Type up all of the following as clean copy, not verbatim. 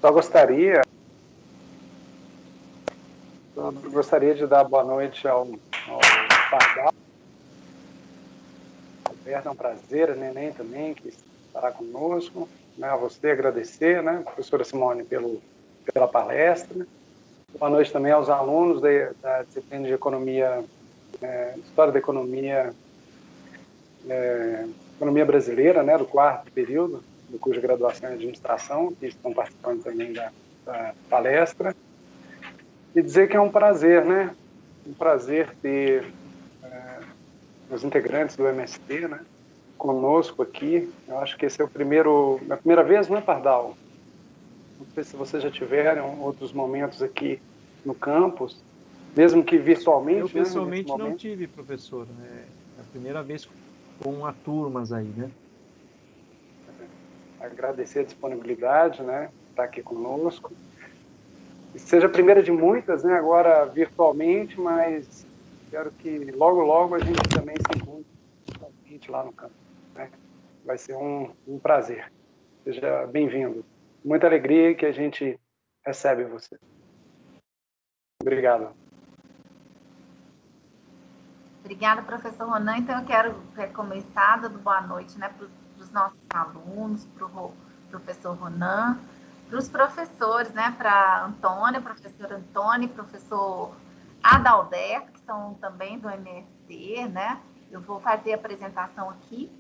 Só gostaria de dar boa noite ao Pardal. Alberto, é um prazer, a Neném também, que estará conosco. Né, a você agradecer, né, professora Simone, pela palestra. Boa noite também aos alunos da disciplina de Economia, História da Economia, Economia Brasileira, né, do 4º período, do curso de graduação em Administração, que estão participando também da palestra. E dizer que é um prazer, né? Um prazer ter os integrantes do MST, né, conosco aqui. Eu acho que esse é a primeira vez, não é, Pardal? Não sei se vocês já tiveram outros momentos aqui no campus, mesmo que virtualmente. Eu pessoalmente né, não tive, professor. É a primeira vez com a turmas aí, né? Agradecer a disponibilidade, né, estar aqui conosco. E seja a primeira de muitas, né, agora virtualmente, mas espero que logo, logo a gente também se encontre pessoalmente lá no campo. Né? Vai ser um prazer. Seja bem-vindo. Muita alegria que a gente recebe você. Obrigado. Obrigada, professor Ronan. Então, eu quero começar dando boa noite, né, para os nossos alunos, para o professor Ronan, para os professores, né, para Antônia, professor Antônio, professor Adalberto, que são também do MST, né? Eu vou fazer a apresentação aqui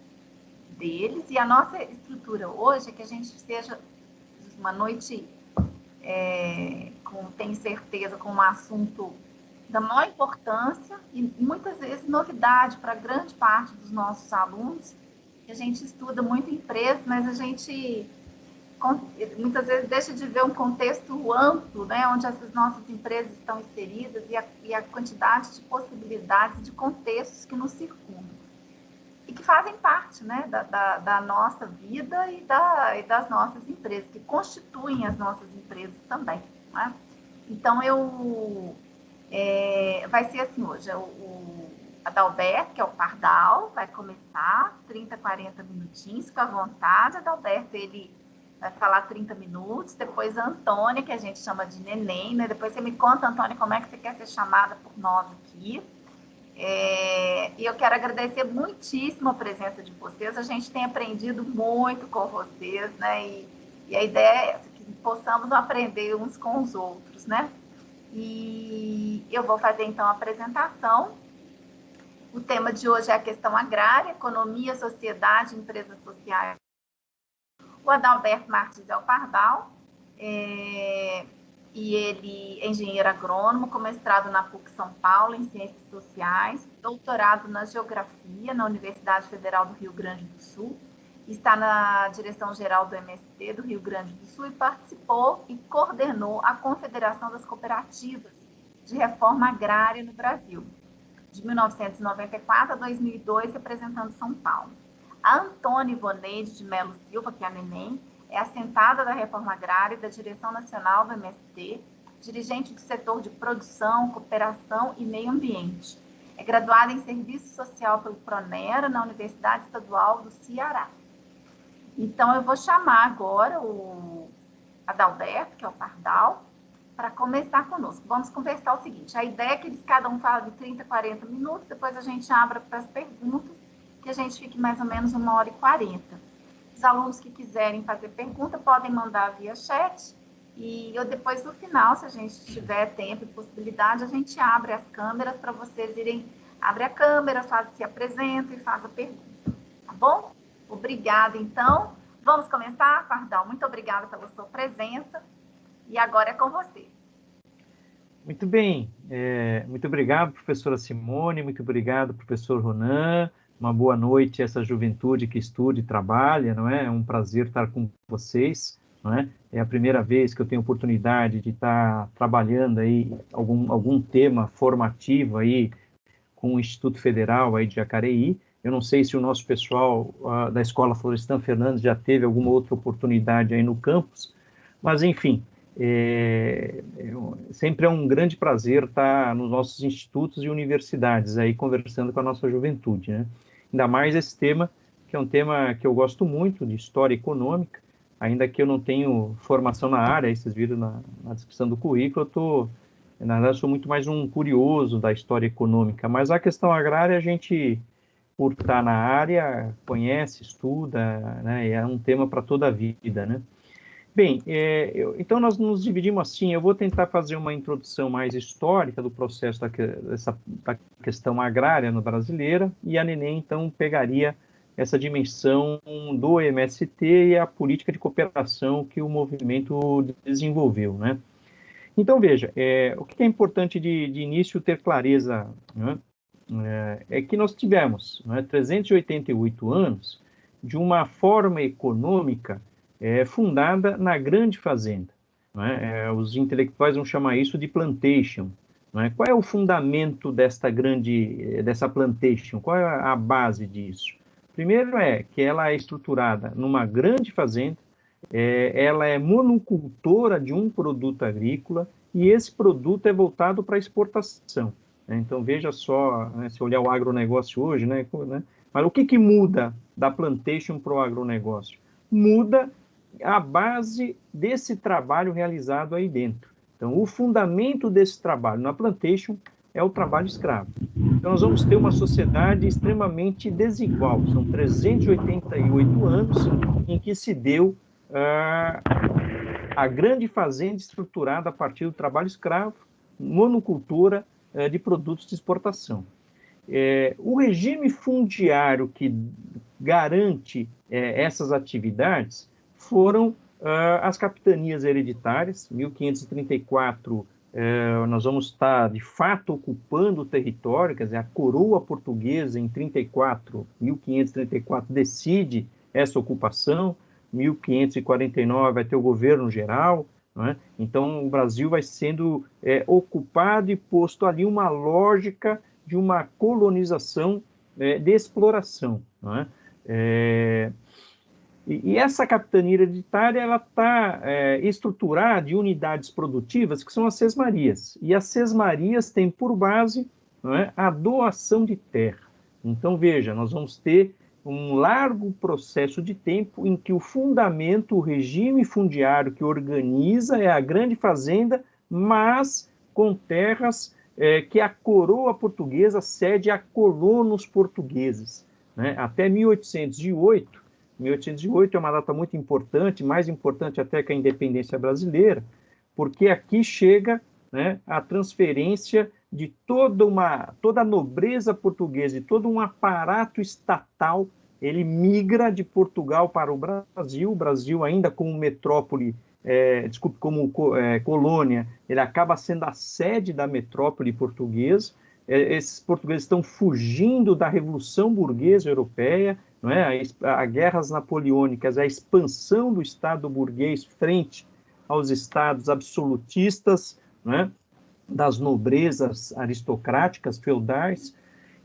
deles, e a nossa estrutura hoje é que a gente seja uma noite, tenho certeza, com um assunto da maior importância e muitas vezes novidade para grande parte dos nossos alunos. A gente estuda muito empresa, mas a gente muitas vezes deixa de ver um contexto amplo, né, onde essas nossas empresas estão inseridas e a quantidade de possibilidades, de contextos que nos circundam e que fazem parte, né, da nossa vida e das nossas empresas, que constituem as nossas empresas também. Né? Então, vai ser assim hoje, o Adalberto, que é o Pardal, vai começar 30, 40 minutinhos, fica à vontade. Adalberto, ele vai falar 30 minutos, depois a Antônia, que a gente chama de Neném, né? Depois você me conta, Antônia, como é que você quer ser chamada por nós aqui. E eu quero agradecer muitíssimo a presença de vocês, a gente tem aprendido muito com vocês, né? E a ideia é essa, que possamos aprender uns com os outros, né? E eu vou fazer, então, a apresentação. O tema de hoje é a questão agrária, economia, sociedade, empresas sociais. O Adalberto Martins é o Pardal, e ele é engenheiro agrônomo, com mestrado na PUC São Paulo, em Ciências Sociais, doutorado na Geografia, na Universidade Federal do Rio Grande do Sul, está na direção-geral do MST do Rio Grande do Sul e participou e coordenou a Confederação das Cooperativas de Reforma Agrária no Brasil, de 1994 a 2002, representando São Paulo. A Antônia Ivoneide de Melo Silva, que é a Neném, é assentada da Reforma Agrária e da Direção Nacional do MST, dirigente do setor de produção, cooperação e meio ambiente. É graduada em Serviço Social pelo Pronera, na Universidade Estadual do Ceará. Então, eu vou chamar agora o Adalberto, que é o Pardal, para começar conosco. Vamos conversar o seguinte, a ideia é que cada um fala de 30, 40 minutos, depois a gente abre para as perguntas, que a gente fique mais ou menos 1h40. Os alunos que quiserem fazer pergunta podem mandar via chat, e eu depois, no final, se a gente tiver tempo e possibilidade, a gente abre as câmeras para vocês irem, abre a câmera, se apresentam e faz a pergunta, tá bom? Obrigada, então. Vamos começar, Pardal? Muito obrigada pela sua presença. E agora é com você. Muito bem. Muito obrigado, professora Simone. Muito obrigado, professor Ronan. Uma boa noite a essa juventude que estuda e trabalha, não é? É um prazer estar com vocês, não é? É a primeira vez que eu tenho oportunidade de estar trabalhando aí algum tema formativo aí com o Instituto Federal aí de Jacareí. Eu não sei se o nosso pessoal da Escola Florestan Fernandes já teve alguma outra oportunidade aí no campus, mas, enfim, sempre é um grande prazer estar nos nossos institutos e universidades aí conversando com a nossa juventude, né? Ainda mais esse tema, que é um tema que eu gosto muito, de história econômica. ainda que eu não tenho formação na área, aí vocês viram na descrição do currículo, na verdade, sou muito mais um curioso da história econômica, mas a questão agrária a gente, por estar na área, conhece, estuda, né, e é um tema para toda a vida, né? Bem, então nós nos dividimos assim, eu vou tentar fazer uma introdução mais histórica do processo da questão agrária no brasileira, e a Nenê, então, pegaria essa dimensão do MST e a política de cooperação que o movimento desenvolveu, né? Então, veja, o que é importante de início ter clareza, né, é que nós tivemos, né, 388 anos de uma forma econômica fundada na grande fazenda. Né? Os intelectuais vão chamar isso de plantation. Né? Qual é o fundamento dessa plantation? Qual é a base disso? Primeiro é que ela é estruturada numa grande fazenda, ela é monocultora de um produto agrícola e esse produto é voltado para exportação. Né? Então, veja só, né, se olhar o agronegócio hoje, né, mas o que muda da plantation para o agronegócio? Muda a base desse trabalho realizado aí dentro. Então, o fundamento desse trabalho na plantation é o trabalho escravo. Então, nós vamos ter uma sociedade extremamente desigual. São 388 anos em que se deu a grande fazenda estruturada a partir do trabalho escravo, monocultura de produtos de exportação. O regime fundiário que garante essas atividades foram as capitanias hereditárias. 1534, nós vamos estar, de fato, ocupando o território, quer dizer, a coroa portuguesa em 1534 decide essa ocupação. 1549 vai ter o governo geral, né? Então o Brasil vai sendo ocupado e posto ali uma lógica de uma colonização de exploração, né? E essa capitania hereditária ela está estruturada de unidades produtivas que são as sesmarias, e as sesmarias têm por base, né, a doação de terra. Então veja, nós vamos ter um largo processo de tempo em que o fundamento, o regime fundiário que organiza é a grande fazenda, mas com terras que a coroa portuguesa cede a colonos portugueses. Né? Até 1808 é uma data muito importante, mais importante até que a independência brasileira, porque aqui chega, né, a transferência de toda a nobreza portuguesa e todo um aparato estatal. Ele migra de Portugal para o Brasil ainda como metrópole, como colônia, ele acaba sendo a sede da metrópole portuguesa. Esses portugueses estão fugindo da Revolução Burguesa Europeia, não é? A guerras napoleônicas, a expansão do Estado burguês frente aos estados absolutistas, não é? Das nobrezas aristocráticas, feudais.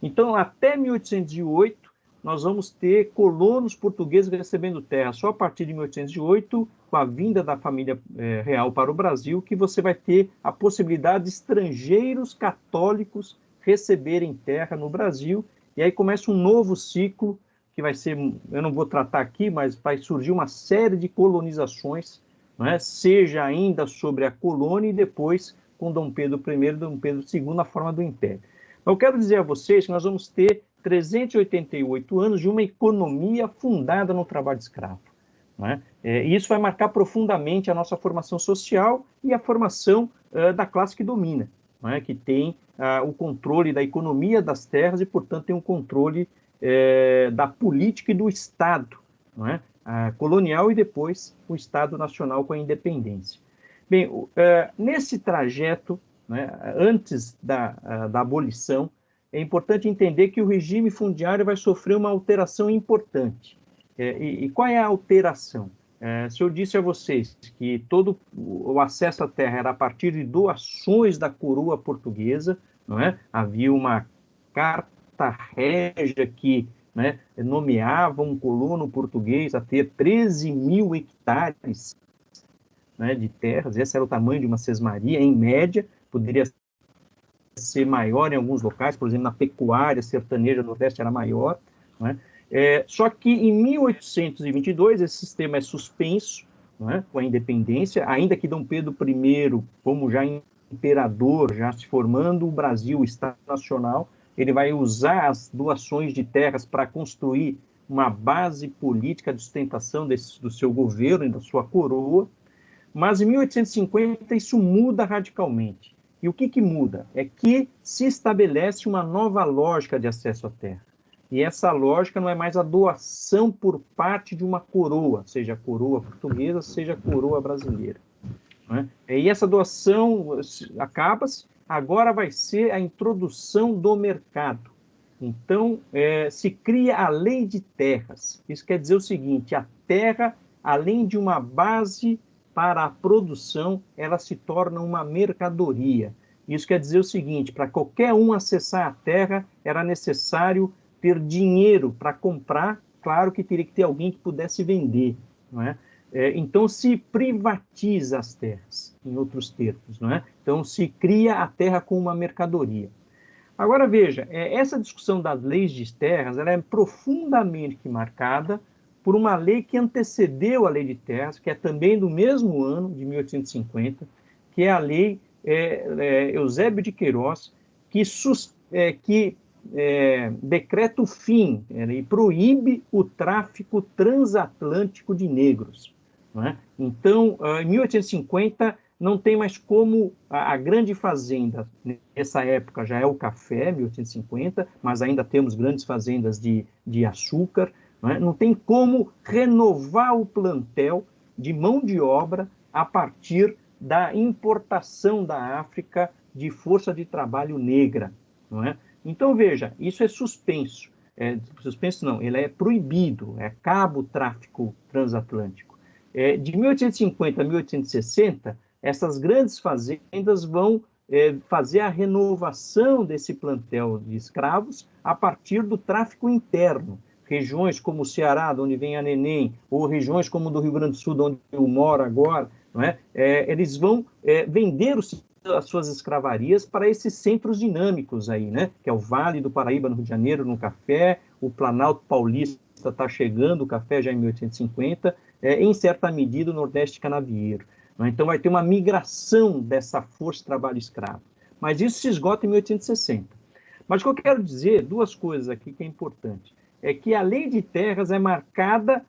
Então, até 1808, nós vamos ter colonos portugueses recebendo terra. Só a partir de 1808, com a vinda da família real para o Brasil, que você vai ter a possibilidade de estrangeiros católicos receberem terra no Brasil, e aí começa um novo ciclo, que vai ser, eu não vou tratar aqui, mas vai surgir uma série de colonizações, não é? Seja ainda sobre a colônia e depois com Dom Pedro I e Dom Pedro II na forma do Império. Eu quero dizer a vocês que nós vamos ter 388 anos de uma economia fundada no trabalho escravo. Né? E isso vai marcar profundamente a nossa formação social e a formação da classe que domina, né? Que tem o controle da economia das terras e, portanto, tem um controle da política e do Estado, né? Colonial e depois o Estado nacional com a independência. Bem, nesse trajeto, né, antes da abolição, é importante entender que o regime fundiário vai sofrer uma alteração importante. E qual é a alteração? Se eu disse a vocês que todo o acesso à terra era a partir de doações da coroa portuguesa, não é? Havia uma carta régia que, né, nomeava um colono português a ter 13 mil hectares, né, de terras. Esse era o tamanho de uma sesmaria, em média, poderia ser maior em alguns locais, por exemplo, na pecuária sertaneja do Nordeste era maior, né? Só que em 1822 esse sistema é suspenso, não é? Com a independência, ainda que Dom Pedro I, como já imperador, já se formando o Brasil, o Estado Nacional, ele vai usar as doações de terras para construir uma base política de sustentação do seu governo e da sua coroa, mas em 1850 isso muda radicalmente. E o que muda? É que se estabelece uma nova lógica de acesso à terra. E essa lógica não é mais a doação por parte de uma coroa, seja a coroa portuguesa, seja a coroa brasileira. Né? E essa doação acaba-se, agora vai ser a introdução do mercado. Então, se cria a lei de terras. Isso quer dizer o seguinte, a terra, além de uma base para a produção, ela se torna uma mercadoria. Isso quer dizer o seguinte, para qualquer um acessar a terra, era necessário ter dinheiro para comprar, claro que teria que ter alguém que pudesse vender, não é? Então, se privatiza as terras, em outros termos, não é? Então, se cria a terra como uma mercadoria. Agora, veja, essa discussão das leis de terras, ela é profundamente marcada por uma lei que antecedeu a lei de terras, que é também do mesmo ano, de 1850, que é a lei Eusébio de Queiroz, que decreta o fim e proíbe o tráfico transatlântico de negros. Não é? Então, em 1850, não tem mais como a grande fazenda, nessa época já é o café, 1850, mas ainda temos grandes fazendas de açúcar, não tem como renovar o plantel de mão de obra a partir da importação da África de força de trabalho negra, não é? Então, veja, isso é suspenso. Suspenso não, ele é proibido, acaba o tráfico transatlântico. De 1850 a 1860, essas grandes fazendas vão fazer a renovação desse plantel de escravos a partir do tráfico interno. Regiões como o Ceará, de onde vem a Neném, ou regiões como do Rio Grande do Sul, de onde eu moro agora, não é? Eles vão vender as suas escravarias para esses centros dinâmicos aí, né? Que é o Vale do Paraíba, no Rio de Janeiro, no café, o Planalto Paulista está chegando, o café já em 1850, em certa medida o Nordeste canavieiro. Né? Então vai ter uma migração dessa força de trabalho escravo. Mas isso se esgota em 1860. Mas o que eu quero dizer, duas coisas aqui que é importante, é que a lei de terras é marcada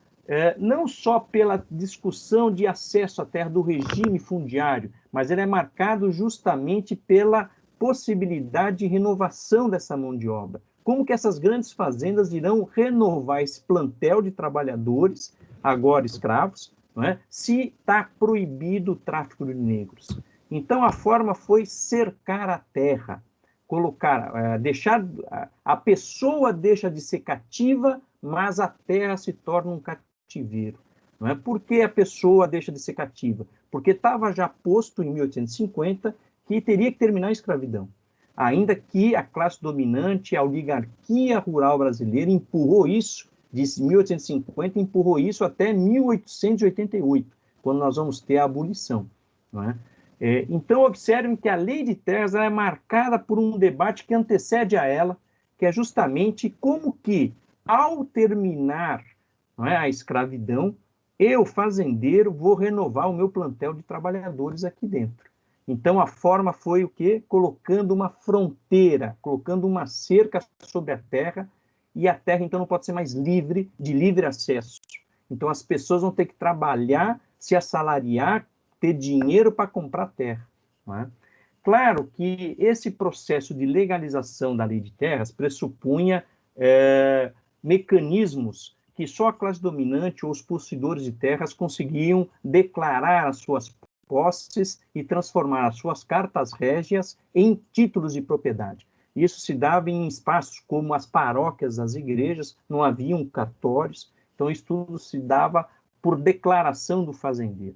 não só pela discussão de acesso à terra do regime fundiário, mas ele é marcado justamente pela possibilidade de renovação dessa mão de obra. Como que essas grandes fazendas irão renovar esse plantel de trabalhadores, agora escravos, não é? Se está proibido o tráfico de negros. Então, a forma foi cercar a terra, deixar, a pessoa deixa de ser cativa, mas a terra se torna um cativeiro. Não é? Por que a pessoa deixa de ser cativa? Porque estava já posto em 1850 que teria que terminar a escravidão. Ainda que a classe dominante, a oligarquia rural brasileira empurrou isso, de 1850, empurrou isso até 1888, quando nós vamos ter a abolição. Não é? Então, observem que a lei de terras é marcada por um debate que antecede a ela, que é justamente como que, ao terminar, não é, a escravidão, eu, fazendeiro, vou renovar o meu plantel de trabalhadores aqui dentro. Então, a forma foi o quê? Colocando uma fronteira, colocando uma cerca sobre a terra, e a terra, então, não pode ser mais livre, de livre acesso. Então, as pessoas vão ter que trabalhar, se assalariar, ter dinheiro para comprar terra. Não é? Claro que esse processo de legalização da lei de terras pressupunha mecanismos que só a classe dominante ou os possuidores de terras conseguiam declarar as suas posses e transformar as suas cartas régias em títulos de propriedade. Isso se dava em espaços como as paróquias das igrejas, não haviam cartórios, então isso tudo se dava por declaração do fazendeiro.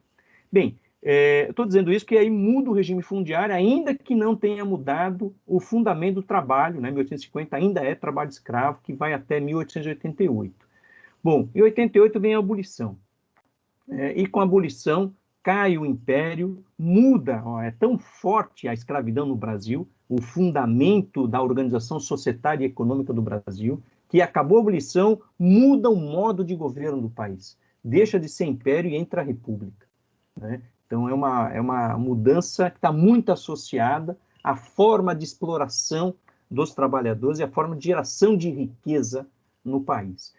Bem, estou dizendo isso que aí muda o regime fundiário, ainda que não tenha mudado o fundamento do trabalho, né? 1850 ainda é trabalho escravo, que vai até 1888. Bom, em 88 vem a abolição, e com a abolição cai o império, muda, é tão forte a escravidão no Brasil, o fundamento da organização societária e econômica do Brasil, que acabou a abolição, muda o modo de governo do país. deixa de ser império e entra a república, né? Então, é uma mudança que está muito associada à forma de exploração dos trabalhadores e à forma de geração de riqueza no país.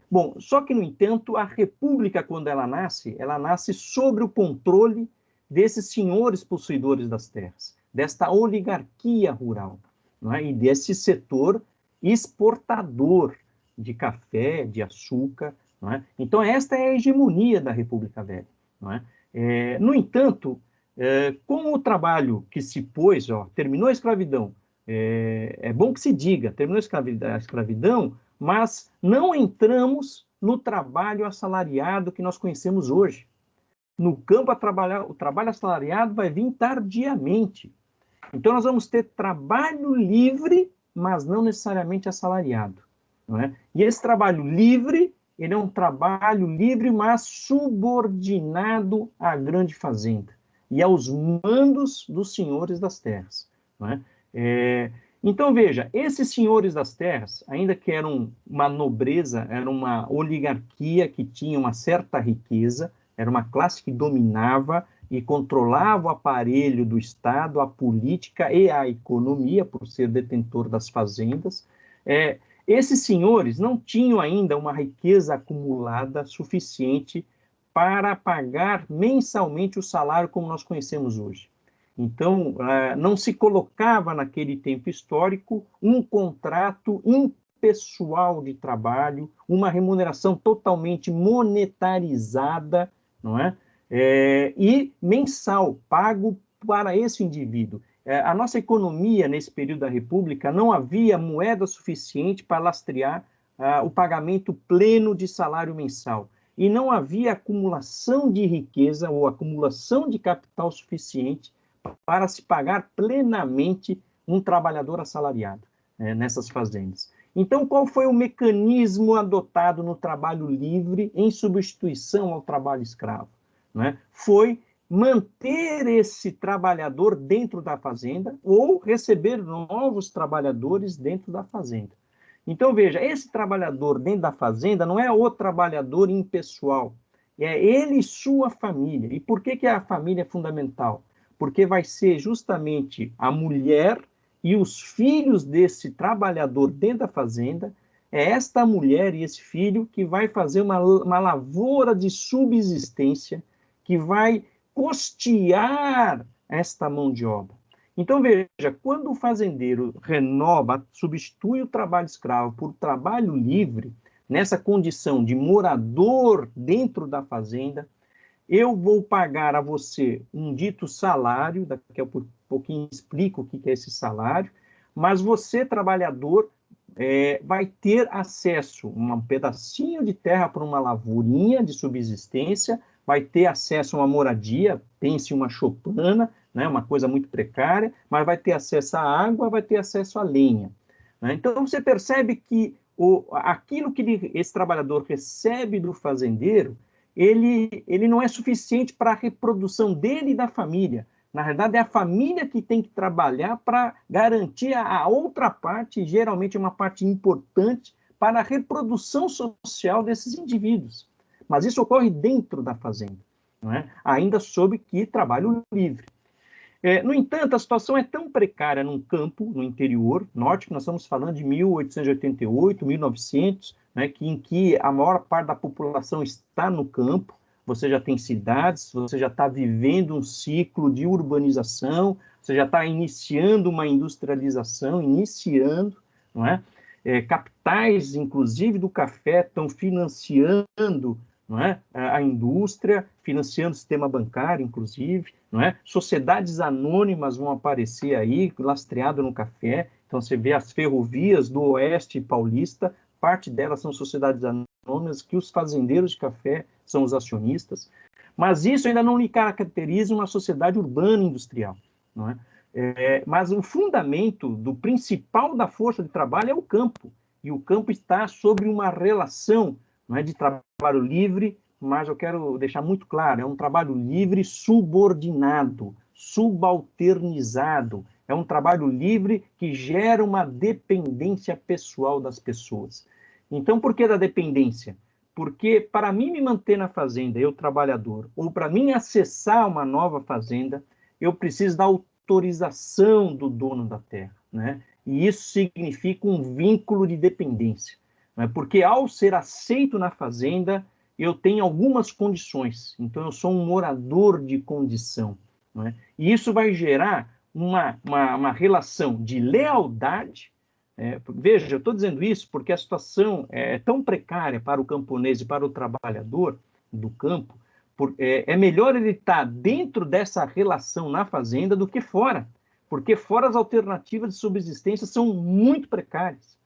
Bom, só que, no entanto, a república, quando ela nasce sob o controle desses senhores possuidores das terras, desta oligarquia rural, não é? E desse setor exportador de café, de açúcar, não é? Então, esta é a hegemonia da República Velha, não é? No entanto, com o trabalho que se pôs, terminou a escravidão, é bom que se diga, terminou a escravidão, mas não entramos no trabalho assalariado que nós conhecemos hoje. No campo, o trabalho assalariado vai vir tardiamente. Então, nós vamos ter trabalho livre, mas não necessariamente assalariado, não é? E esse trabalho livre, ele é um trabalho livre, mas subordinado à grande fazenda e aos mandos dos senhores das terras, não é? Então, veja, esses senhores das terras, ainda que eram uma nobreza, era uma oligarquia que tinha uma certa riqueza, era uma classe que dominava e controlava o aparelho do Estado, a política e a economia, por ser detentor das fazendas. Esses senhores não tinham ainda uma riqueza acumulada suficiente para pagar mensalmente o salário como nós conhecemos hoje. Então, não se colocava naquele tempo histórico um contrato impessoal de trabalho, uma remuneração totalmente monetarizada, não é? E mensal, pago para esse indivíduo. A nossa economia, nesse período da República, não havia moeda suficiente para lastrear o pagamento pleno de salário mensal. E não havia acumulação de riqueza ou acumulação de capital suficiente para se pagar plenamente um trabalhador assalariado nessas fazendas. Então, qual foi o mecanismo adotado no trabalho livre em substituição ao trabalho escravo? Né? Foi manter esse trabalhador dentro da fazenda ou receber novos trabalhadores dentro da fazenda. Então, veja, esse trabalhador dentro da fazenda não é o trabalhador impessoal, é ele e sua família. E por que a família é fundamental? Porque vai ser justamente a mulher e os filhos desse trabalhador dentro da fazenda, é esta mulher e esse filho que vai fazer uma lavoura de subsistência, que vai custear esta mão de obra. Então, veja, quando o fazendeiro renova, substitui o trabalho escravo por trabalho livre, nessa condição de morador dentro da fazenda, eu vou pagar a você um dito salário, daqui a pouquinho explico o que é esse salário, mas você, trabalhador, vai ter acesso a um pedacinho de terra para uma lavourinha de subsistência, vai ter acesso a uma moradia, pense uma choupana, né, uma coisa muito precária, mas vai ter acesso à água, vai ter acesso à lenha. Né? Então, você percebe que aquilo que esse trabalhador recebe do fazendeiro, ele não é suficiente para a reprodução dele e da família. Na verdade, é a família que tem que trabalhar para garantir a outra parte, geralmente uma parte importante, para a reprodução social desses indivíduos. Mas isso ocorre dentro da fazenda, não é? Ainda sob que trabalho livre. No entanto, a situação é tão precária num campo, no interior norte, que nós estamos falando de 1888, 1900, né, em que a maior parte da população está no campo, você já tem cidades, você já está vivendo um ciclo de urbanização, você já está iniciando uma industrialização, não é? Capitais, inclusive do café, estão financiando, não é? A indústria, financiando o sistema bancário, inclusive, não é? Sociedades anônimas vão aparecer aí, lastreado no café. Então, você vê as ferrovias do Oeste paulista, parte delas são sociedades anônimas, que os fazendeiros de café são os acionistas. Mas isso ainda não lhe caracteriza uma sociedade urbana industrial, não é? Mas o fundamento do principal da força de trabalho é o campo. E o campo está sobre uma relação, não é, de trabalho livre, mas eu quero deixar muito claro, é um trabalho livre subordinado, subalternizado. É um trabalho livre que gera uma dependência pessoal das pessoas. Então, por que da dependência? Porque para mim me manter na fazenda, eu trabalhador, ou para mim acessar uma nova fazenda, eu preciso da autorização do dono da terra, né? E isso significa um vínculo de dependência, né? Porque ao ser aceito na fazenda, eu tenho algumas condições. Então, eu sou um morador de condição, né? E isso vai gerar uma relação de lealdade. Veja, eu estou dizendo isso porque a situação é tão precária para o camponês e para o trabalhador do campo, é melhor ele estar dentro dessa relação na fazenda do que fora, porque fora as alternativas de subsistência são muito precárias,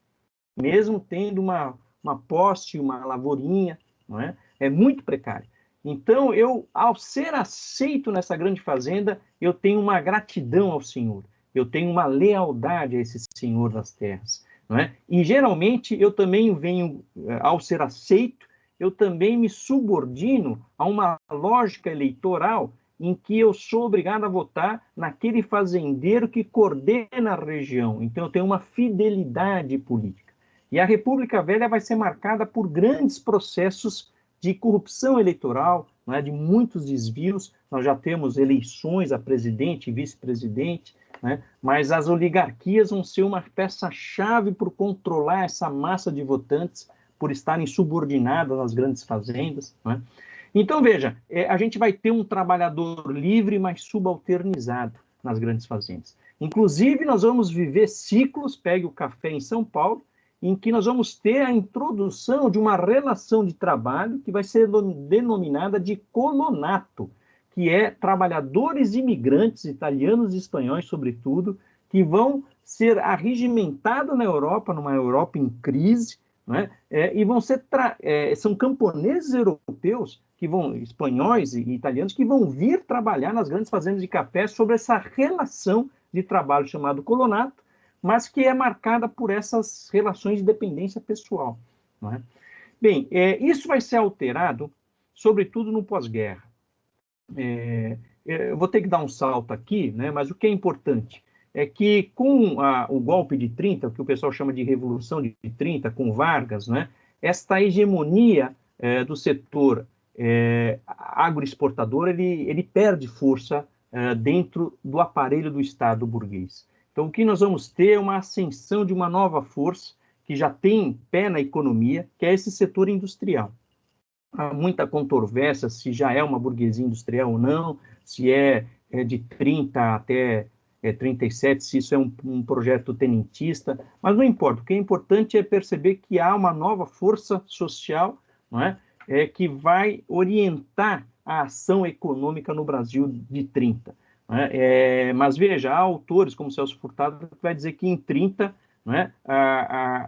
mesmo tendo uma posse, uma lavourinha, não é? É muito precário. Então, ao ser aceito nessa grande fazenda, eu tenho uma gratidão ao Senhor. Eu tenho uma lealdade a esse Senhor das terras, não é? E geralmente eu também venho, ao ser aceito, eu também me subordino a uma lógica eleitoral em que eu sou obrigado a votar naquele fazendeiro que coordena a região. Então eu tenho uma fidelidade política. E a República Velha vai ser marcada por grandes processos de corrupção eleitoral, não é? De muitos desvios. Nós já temos eleições a presidente e vice-presidente, né? Mas as oligarquias vão ser uma peça-chave por controlar essa massa de votantes, por estarem subordinadas às grandes fazendas, né? Então, veja, a gente vai ter um trabalhador livre, mas subalternizado nas grandes fazendas. Inclusive, nós vamos viver ciclos, pegue o café em São Paulo, em que nós vamos ter a introdução de uma relação de trabalho que vai ser denominada de colonato, que é trabalhadores imigrantes, italianos e espanhóis, sobretudo, que vão ser arregimentados na Europa, numa Europa em crise, né? E vão ser são camponeses europeus, espanhóis e italianos, que vão vir trabalhar nas grandes fazendas de café sobre essa relação de trabalho chamado colonato, mas que é marcada por essas relações de dependência pessoal, não é? Bem, isso vai ser alterado, sobretudo no pós-guerra. Eu vou ter que dar um salto aqui, né, mas o que é importante é que com o golpe de 30, o que o pessoal chama de Revolução de 30, com Vargas, né, esta hegemonia do setor agroexportador, ele perde força dentro do aparelho do Estado burguês. Então, o que nós vamos ter é uma ascensão de uma nova força que já tem pé na economia, que é esse setor industrial. Há muita controvérsia se já é uma burguesia industrial ou não, se é de 30 até 37, se isso é um projeto tenentista, mas não importa. O que é importante é perceber que há uma nova força social, não é? Que vai orientar a ação econômica no Brasil de 30. Mas veja, há autores como Celso Furtado que vai dizer que em 30, né,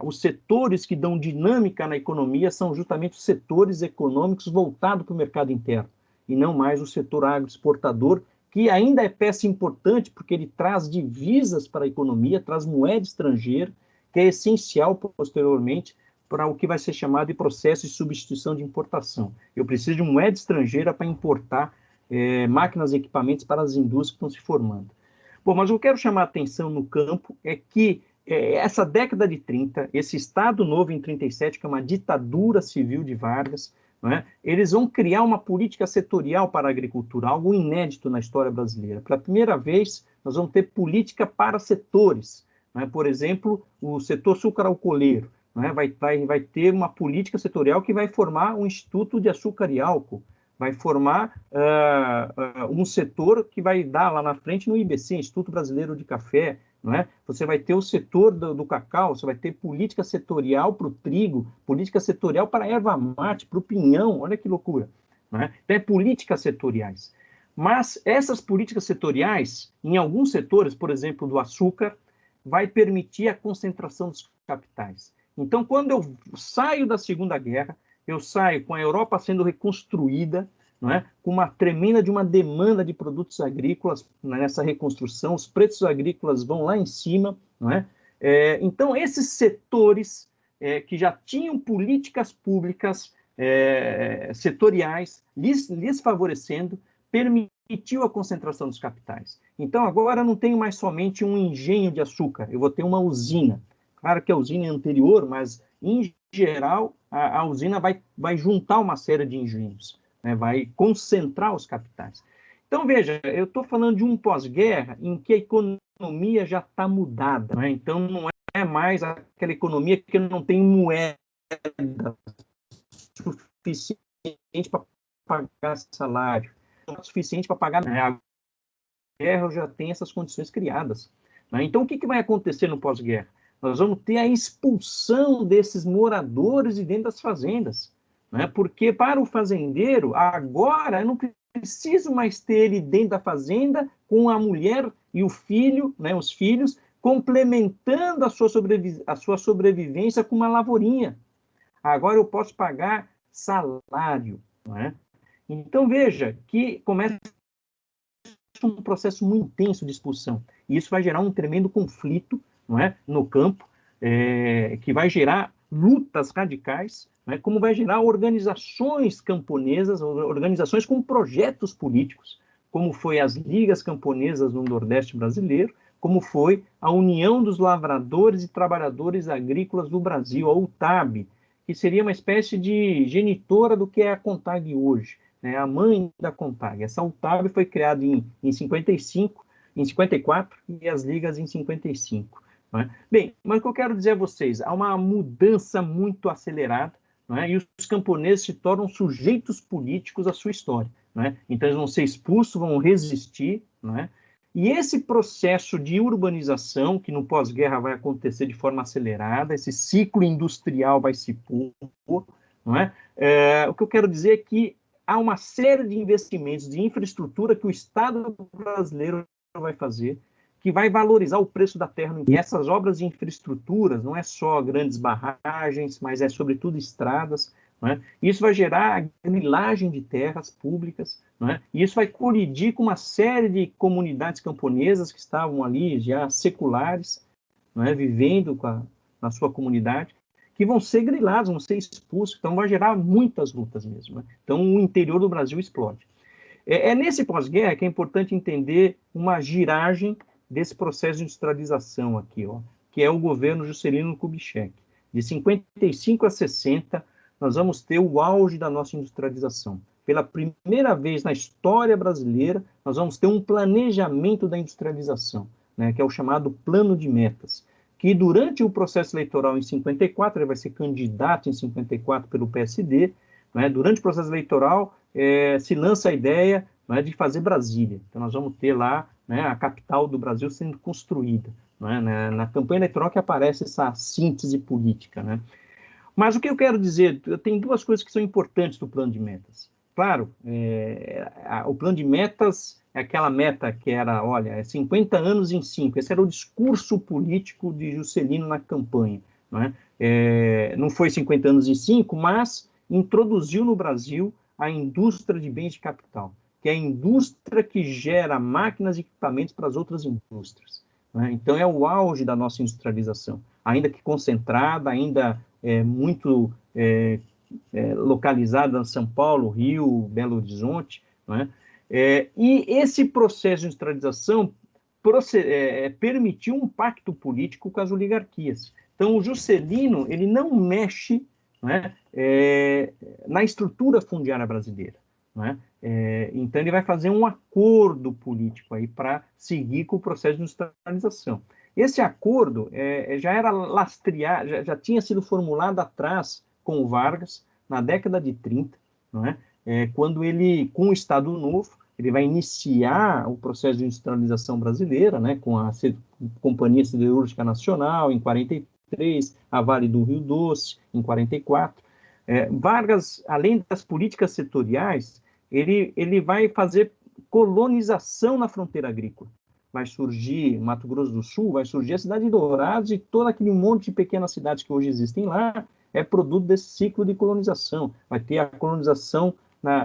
os setores que dão dinâmica na economia são justamente os setores econômicos voltados para o mercado interno, e não mais o setor agroexportador, que ainda é peça importante porque ele traz divisas para a economia, traz moeda estrangeira, que é essencial posteriormente para o que vai ser chamado de processo de substituição de importação. Eu preciso de moeda estrangeira para importar máquinas e equipamentos para as indústrias que estão se formando. Bom, mas o que eu quero chamar a atenção no campo é que essa década de 30, esse Estado Novo em 37, que é uma ditadura civil de Vargas, não é? Eles vão criar uma política setorial para a agricultura, algo inédito na história brasileira. Pela primeira vez, nós vamos ter política para setores. Não é? Por exemplo, o setor sucro-alcooleiro, não é? Vai ter uma política setorial que vai formar um Instituto de Açúcar e Álcool, vai formar um setor que vai dar lá na frente no IBC, Instituto Brasileiro de Café, não é? Você vai ter o setor do cacau, você vai ter política setorial para o trigo, política setorial para a erva mate, para o pinhão, olha que loucura, não é? Então, políticas setoriais. Mas essas políticas setoriais, em alguns setores, por exemplo, do açúcar, vai permitir a concentração dos capitais. Então, quando eu saio da Segunda Guerra, eu saio com a Europa sendo reconstruída, não é? Com uma tremenda demanda de produtos agrícolas nessa reconstrução, os preços agrícolas vão lá em cima, não é? Então, esses setores que já tinham políticas públicas setoriais lhes favorecendo, permitiu a concentração dos capitais. Então, agora eu não tenho mais somente um engenho de açúcar, eu vou ter uma usina. Claro que a usina é anterior, mas, em geral, a usina vai juntar uma série de engenhos, né? Vai concentrar os capitais. Então, veja, eu estou falando de um pós-guerra em que a economia já está mudada, né? Então, não é mais aquela economia que não tem moeda suficiente para pagar salário, não é suficiente para pagar, né? A guerra já tem essas condições criadas, né? Então, o que vai acontecer no pós-guerra? Nós vamos ter a expulsão desses moradores de dentro das fazendas, né? Porque para o fazendeiro, agora, eu não preciso mais ter ele dentro da fazenda com a mulher e o filho, né, os filhos, complementando a sua sobrevivência com uma lavourinha. Agora eu posso pagar salário, não é? Então, veja que começa um processo muito intenso de expulsão. E isso vai gerar um tremendo conflito, não é, no campo, que vai gerar lutas radicais, não é, como vai gerar organizações camponesas, organizações com projetos políticos, como foi as Ligas Camponesas no Nordeste brasileiro, como foi a União dos Lavradores e Trabalhadores Agrícolas do Brasil, a UTAB, que seria uma espécie de genitora do que é a CONTAG hoje, né, a mãe da CONTAG. Essa UTAB foi criada em 54, e as ligas em 55. Não é? Bem, mas o que eu quero dizer a vocês, há uma mudança muito acelerada, não é? E os camponeses se tornam sujeitos políticos à sua história. Não é? Então, eles vão ser expulsos, vão resistir, não é? E esse processo de urbanização, que no pós-guerra vai acontecer de forma acelerada, esse ciclo industrial vai se pôr, não é? O que eu quero dizer é que há uma série de investimentos de infraestrutura que o Estado brasileiro vai fazer, que vai valorizar o preço da terra. E essas obras de infraestruturas não é só grandes barragens, mas é sobretudo estradas, não é? Isso vai gerar a grilagem de terras públicas, não é? E isso vai colidir com uma série de comunidades camponesas que estavam ali já seculares, não é? Vivendo na sua comunidade, que vão ser grilados, vão ser expulsos, então vai gerar muitas lutas mesmo, né? Então o interior do Brasil explode. É nesse pós-guerra que é importante entender uma giragem desse processo de industrialização aqui, ó, que é o governo Juscelino Kubitschek. De 55 a 60, nós vamos ter o auge da nossa industrialização. Pela primeira vez na história brasileira, nós vamos ter um planejamento da industrialização, né, que é o chamado Plano de Metas, que durante o processo eleitoral em 54, ele vai ser candidato em 54 pelo PSD, né, durante o processo eleitoral se lança a ideia, né, de fazer Brasília. Então nós vamos ter lá, né, a capital do Brasil sendo construída, né, na campanha eleitoral que aparece essa síntese política, né. Mas o que eu quero dizer, tem duas coisas que são importantes do plano de metas. Claro, o plano de metas é aquela meta que era, olha, 50 anos em 5. Esse era o discurso político de Juscelino na campanha. Não é? Não foi 50 anos em 5, mas introduziu no Brasil a indústria de bens de capital, que é a indústria que gera máquinas e equipamentos para as outras indústrias. Não é? Então, é o auge da nossa industrialização, ainda que concentrada, ainda muito localizada em São Paulo, Rio, Belo Horizonte, não é? E esse processo de industrialização permitiu um pacto político com as oligarquias. Então, o Juscelino, ele não mexe, não é, na estrutura fundiária brasileira. Não é? Então, ele vai fazer um acordo político aí para seguir com o processo de industrialização. Esse acordo já era lastreado, já tinha sido formulado atrás com o Vargas, na década de 30, não é? Quando ele, com o Estado Novo, ele vai iniciar o processo de industrialização brasileira, né, com a Companhia Siderúrgica Nacional, em 43, a Vale do Rio Doce, em 44. Vargas, além das políticas setoriais, ele vai fazer colonização na fronteira agrícola. Vai surgir Mato Grosso do Sul, vai surgir a cidade de Dourados e todo aquele monte de pequenas cidades que hoje existem lá, é produto desse ciclo de colonização. Vai ter a colonização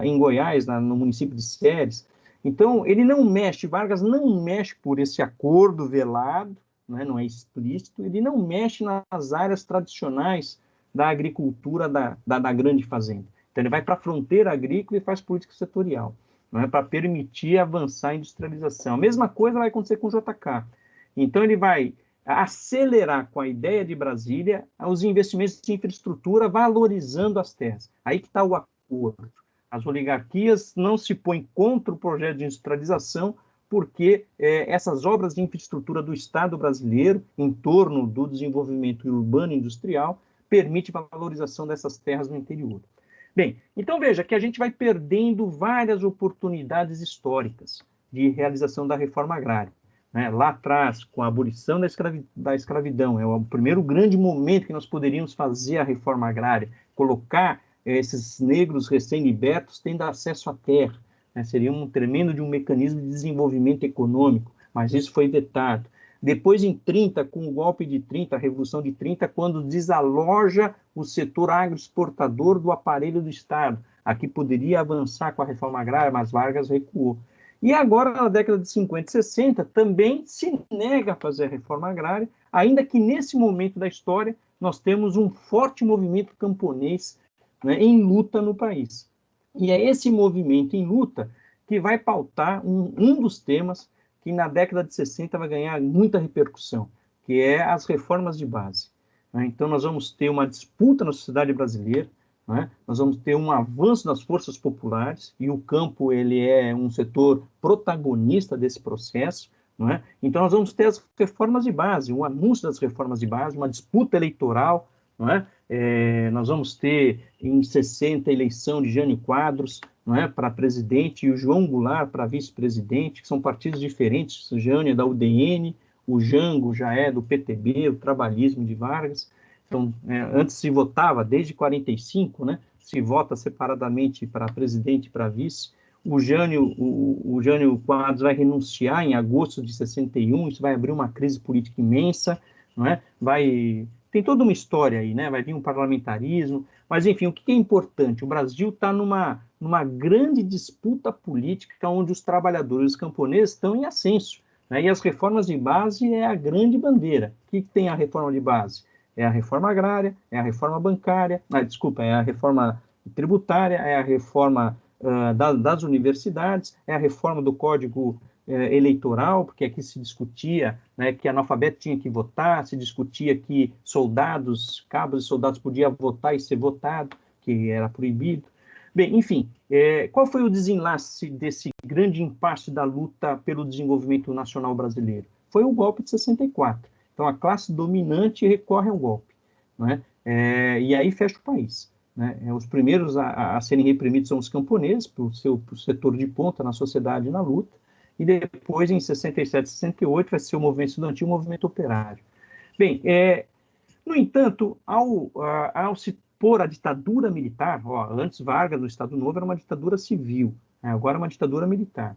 em Goiás, no município de Séries. Então, ele não mexe, Vargas não mexe por esse acordo velado, né, não é explícito, ele não mexe nas áreas tradicionais da agricultura da grande fazenda. Então, ele vai para a fronteira agrícola e faz política setorial, né, para permitir avançar a industrialização. A mesma coisa vai acontecer com o JK. Então, ele vai acelerar com a ideia de Brasília os investimentos em infraestrutura, valorizando as terras. Aí que está o acordo. As oligarquias não se põem contra o projeto de industrialização, porque essas obras de infraestrutura do Estado brasileiro, em torno do desenvolvimento urbano e industrial, permite a valorização dessas terras no interior. Bem, então veja que a gente vai perdendo várias oportunidades históricas de realização da reforma agrária. Né? Lá atrás, com a abolição da escravidão, é o primeiro grande momento que nós poderíamos fazer a reforma agrária, colocar esses negros recém-libertos tendo acesso à terra. Né? Seria um tremendo de um mecanismo de desenvolvimento econômico, mas isso foi vetado. Depois, em 30, com o golpe de 30, a Revolução de 30, quando desaloja o setor agroexportador do aparelho do Estado. Aqui poderia avançar com a reforma agrária, mas Vargas recuou. E agora, na década de 50 e 60, também se nega a fazer a reforma agrária, ainda que nesse momento da história nós temos um forte movimento camponês, né, em luta no país. E é esse movimento em luta que vai pautar um dos temas que na década de 60 vai ganhar muita repercussão, que é as reformas de base. Né? Então, nós vamos ter uma disputa na sociedade brasileira, né? Nós vamos ter um avanço das forças populares, e o campo ele é um setor protagonista desse processo. Não é? Então, nós vamos ter as reformas de base, um anúncio das reformas de base, uma disputa eleitoral. Não é? Nós vamos ter, em 60, a eleição de Jânio Quadros, não é? Para presidente, e o João Goulart para vice-presidente, que são partidos diferentes. O Jânio é da UDN, o Jango já é do PTB, o trabalhismo de Vargas. Então, antes se votava, desde 45, né, se vota separadamente para presidente e para vice. O Jânio Quadros vai renunciar em agosto de 61, isso vai abrir uma crise política imensa, não é? Tem toda uma história aí, né? Vai vir um parlamentarismo, mas, enfim, o que é importante? O Brasil está numa grande disputa política onde os trabalhadores e os camponeses estão em ascenso, né? E as reformas de base é a grande bandeira. O que tem a reforma de base? É a reforma agrária, é a reforma bancária, é a reforma tributária, é a reforma das universidades, é a reforma do Código Eleitoral, porque aqui se discutia, né, que analfabeto tinha que votar, se discutia que cabos e soldados podiam votar e ser votado, que era proibido. Bem, enfim, qual foi o desenlace desse grande impasse da luta pelo desenvolvimento nacional brasileiro? Foi o golpe de 64. Então, a classe dominante recorre ao golpe, né? E aí fecha o país. Né? Os primeiros a serem reprimidos são os camponeses, por seu setor de ponta na sociedade e na luta, e depois, em 67 e 68, vai ser o movimento estudantil e o movimento operário. Bem, no entanto, ao se pôr a ditadura militar, antes Vargas, no Estado Novo, era uma ditadura civil, né? Agora é uma ditadura militar.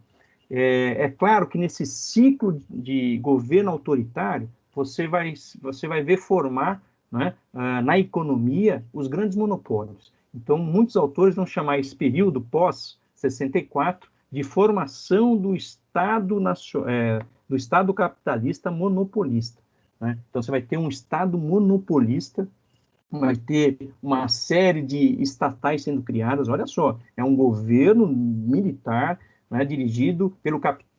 É claro que nesse ciclo de governo autoritário, você vai ver formar, né, na economia os grandes monopólios. Então, muitos autores vão chamar esse período pós-64 de formação do Estado capitalista monopolista. Né? Então, você vai ter um Estado monopolista, vai ter uma série de estatais sendo criadas. Olha só, é um governo militar, né, dirigido pelo capital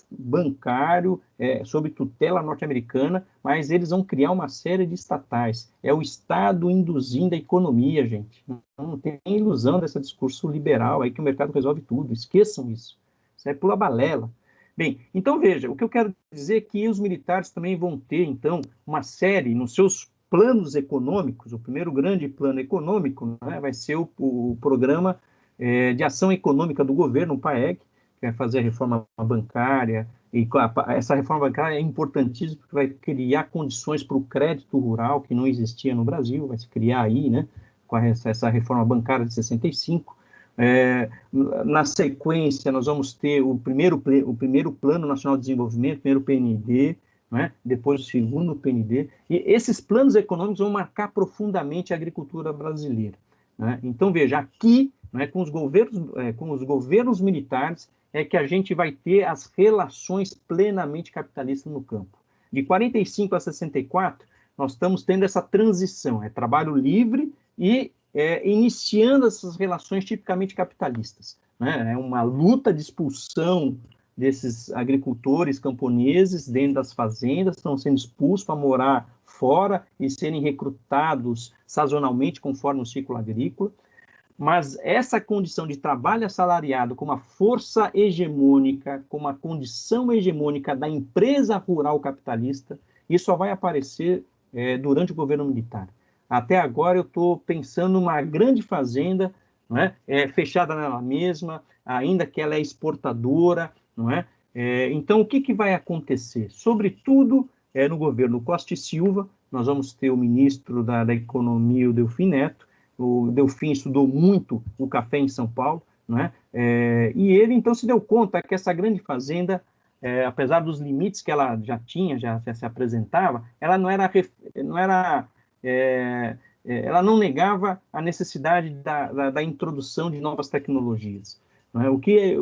bancário, sob tutela norte-americana, mas eles vão criar uma série de estatais. É o Estado induzindo a economia, gente. Não tem ilusão desse discurso liberal aí que o mercado resolve tudo. Esqueçam isso. Isso é pula balela. Bem, então veja, o que eu quero dizer é que os militares também vão ter, então, uma série, nos seus planos econômicos, o primeiro grande plano econômico, né, vai ser o Programa de Ação Econômica do Governo, o PAEG, que vai fazer a reforma bancária, e essa reforma bancária é importantíssima porque vai criar condições para o crédito rural que não existia no Brasil, vai se criar aí, né, com essa reforma bancária de 65. Na sequência, nós vamos ter o primeiro Plano Nacional de Desenvolvimento, primeiro PND, né, depois o segundo PND, e esses planos econômicos vão marcar profundamente a agricultura brasileira. Né? Então, veja, aqui, né, com os governos militares, é que a gente vai ter as relações plenamente capitalistas no campo. De 45 a 64, nós estamos tendo essa transição, trabalho livre e iniciando essas relações tipicamente capitalistas. Né? É uma luta de expulsão desses agricultores camponeses dentro das fazendas, estão sendo expulsos para morar fora e serem recrutados sazonalmente conforme o ciclo agrícola. Mas essa condição de trabalho assalariado como uma força hegemônica, como uma condição hegemônica da empresa rural capitalista, isso só vai aparecer durante o governo militar. Até agora eu estou pensando numa grande fazenda, não é? Fechada nela mesma, ainda que ela é exportadora, não é? Então, o que vai acontecer? Sobretudo no governo Costa e Silva, nós vamos ter o ministro da Economia, o Delfim Neto. O Delfim estudou muito o café em São Paulo, né? E ele, então, se deu conta que essa grande fazenda, apesar dos limites que ela já tinha, já se apresentava, ela ela não negava a necessidade da introdução de novas tecnologias. Né? O que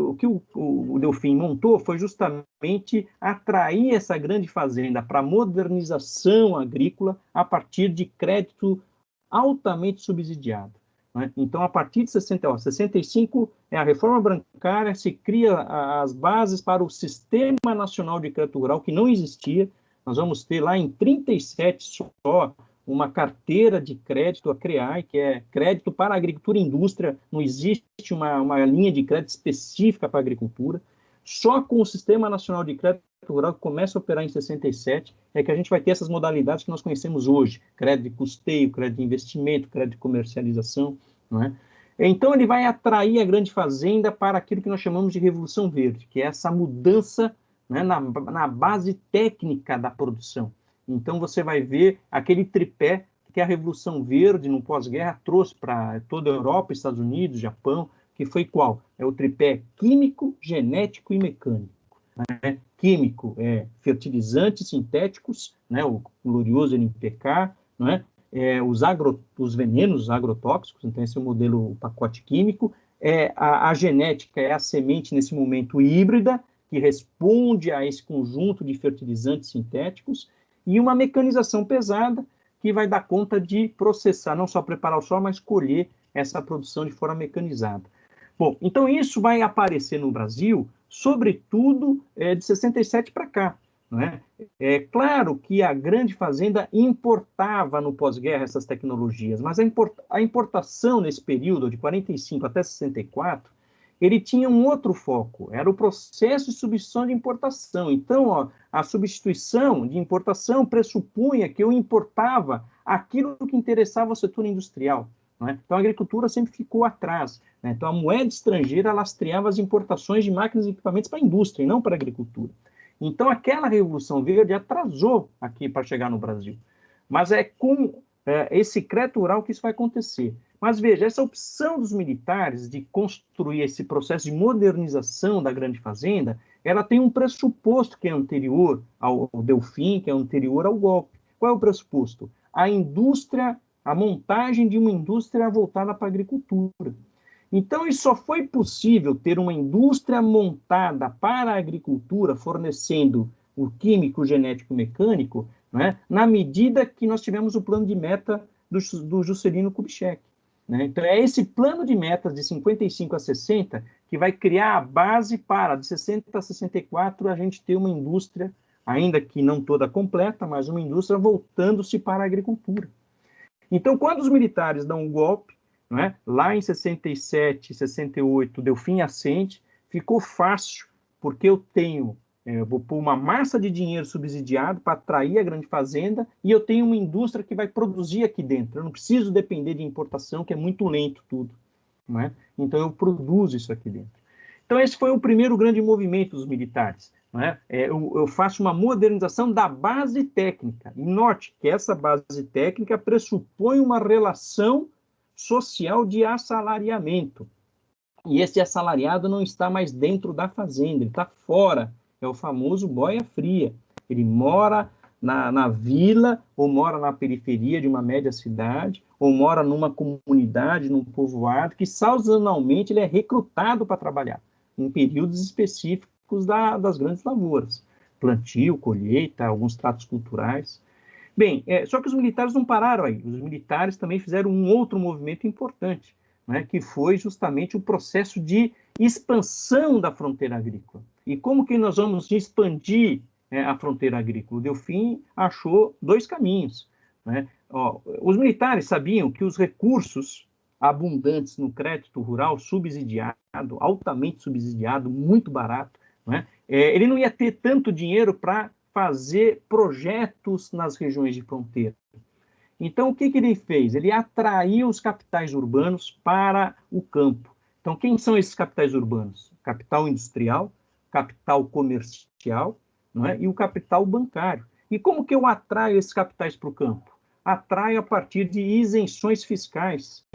o Delfim montou foi justamente atrair essa grande fazenda para a modernização agrícola a partir de crédito altamente subsidiado. Né? Então, a partir de 65, a reforma bancária, se cria as bases para o Sistema Nacional de Crédito Rural, que não existia. Nós vamos ter lá em 37 só uma carteira de crédito, a CREAI, que é crédito para a agricultura e indústria, não existe uma linha de crédito específica para a agricultura. Só com o Sistema Nacional de Crédito Rural, que começa a operar em 67, é que a gente vai ter essas modalidades que nós conhecemos hoje, crédito de custeio, crédito de investimento, crédito de comercialização, não é? Então, ele vai atrair a grande fazenda para aquilo que nós chamamos de Revolução Verde, que é essa mudança, né, na base técnica da produção. Então, você vai ver aquele tripé que a Revolução Verde, no pós-guerra, trouxe para toda a Europa, Estados Unidos, Japão, que foi qual? É o tripé químico, genético e mecânico. Né? Químico é fertilizantes sintéticos, né, o glorioso NPK, né, os venenos agrotóxicos, então esse é o modelo, o pacote químico, a genética é a semente, nesse momento, híbrida, que responde a esse conjunto de fertilizantes sintéticos, e uma mecanização pesada, que vai dar conta de processar, não só preparar o solo, mas colher essa produção de forma mecanizada. Bom, então isso vai aparecer no Brasil, sobretudo de 67 para cá. Não é? É claro que a grande fazenda importava no pós-guerra essas tecnologias, mas a importação nesse período, de 45 até 64, ele tinha um outro foco, era o processo de substituição de importação. Então, ó, a substituição de importação pressupunha que eu importava aquilo que interessava ao setor industrial. Não é? Então, a agricultura sempre ficou atrás. Né? Então, a moeda estrangeira lastreava as importações de máquinas e equipamentos para a indústria e não para a agricultura. Então, aquela Revolução Verde atrasou aqui para chegar no Brasil. Mas é com esse crédito rural que isso vai acontecer. Mas veja, essa opção dos militares de construir esse processo de modernização da grande fazenda, ela tem um pressuposto que é anterior ao Delfim, que é anterior ao golpe. Qual é o pressuposto? A indústria, a montagem de uma indústria voltada para a agricultura. Então, isso só foi possível ter uma indústria montada para a agricultura, fornecendo o químico, o genético e o mecânico, né, na medida que nós tivemos o plano de meta do Juscelino Kubitschek. Né? Então, é esse plano de metas de 55 a 60 que vai criar a base para, de 60 a 64, a gente ter uma indústria, ainda que não toda completa, mas uma indústria voltando-se para a agricultura. Então, quando os militares dão um golpe, né, lá em 67, 68, Delfim ascende, ficou fácil, porque eu vou pôr uma massa de dinheiro subsidiado para atrair a grande fazenda e eu tenho uma indústria que vai produzir aqui dentro. Eu não preciso depender de importação, que é muito lento tudo. Não é? Então, eu produzo isso aqui dentro. Então, esse foi o primeiro grande movimento dos militares. Não é? Eu faço uma modernização da base técnica. E note que essa base técnica pressupõe uma relação social de assalariamento. E esse assalariado não está mais dentro da fazenda, ele está fora. É o famoso boia fria. Ele mora na vila, ou mora na periferia de uma média cidade, ou mora numa comunidade, num povoado, que sazonalmente ele é recrutado para trabalhar, em períodos específicos das grandes lavouras. Plantio, colheita, alguns tratos culturais. Bem, só que os militares não pararam aí. Os militares também fizeram um outro movimento importante, né, que foi justamente o processo de expansão da fronteira agrícola. E como que nós vamos expandir a fronteira agrícola? O Delfim achou dois caminhos, né? Ó, os militares sabiam que os recursos abundantes no crédito rural, subsidiado, altamente subsidiado, muito barato, né? Ele não ia ter tanto dinheiro para fazer projetos nas regiões de fronteira. Então, o que ele fez? Ele atraiu os capitais urbanos para o campo. Então, quem são esses capitais urbanos? Capital industrial, capital comercial, não é? E o capital bancário. E como que eu atraio esses capitais para o campo? Atraio a partir de isenções fiscais.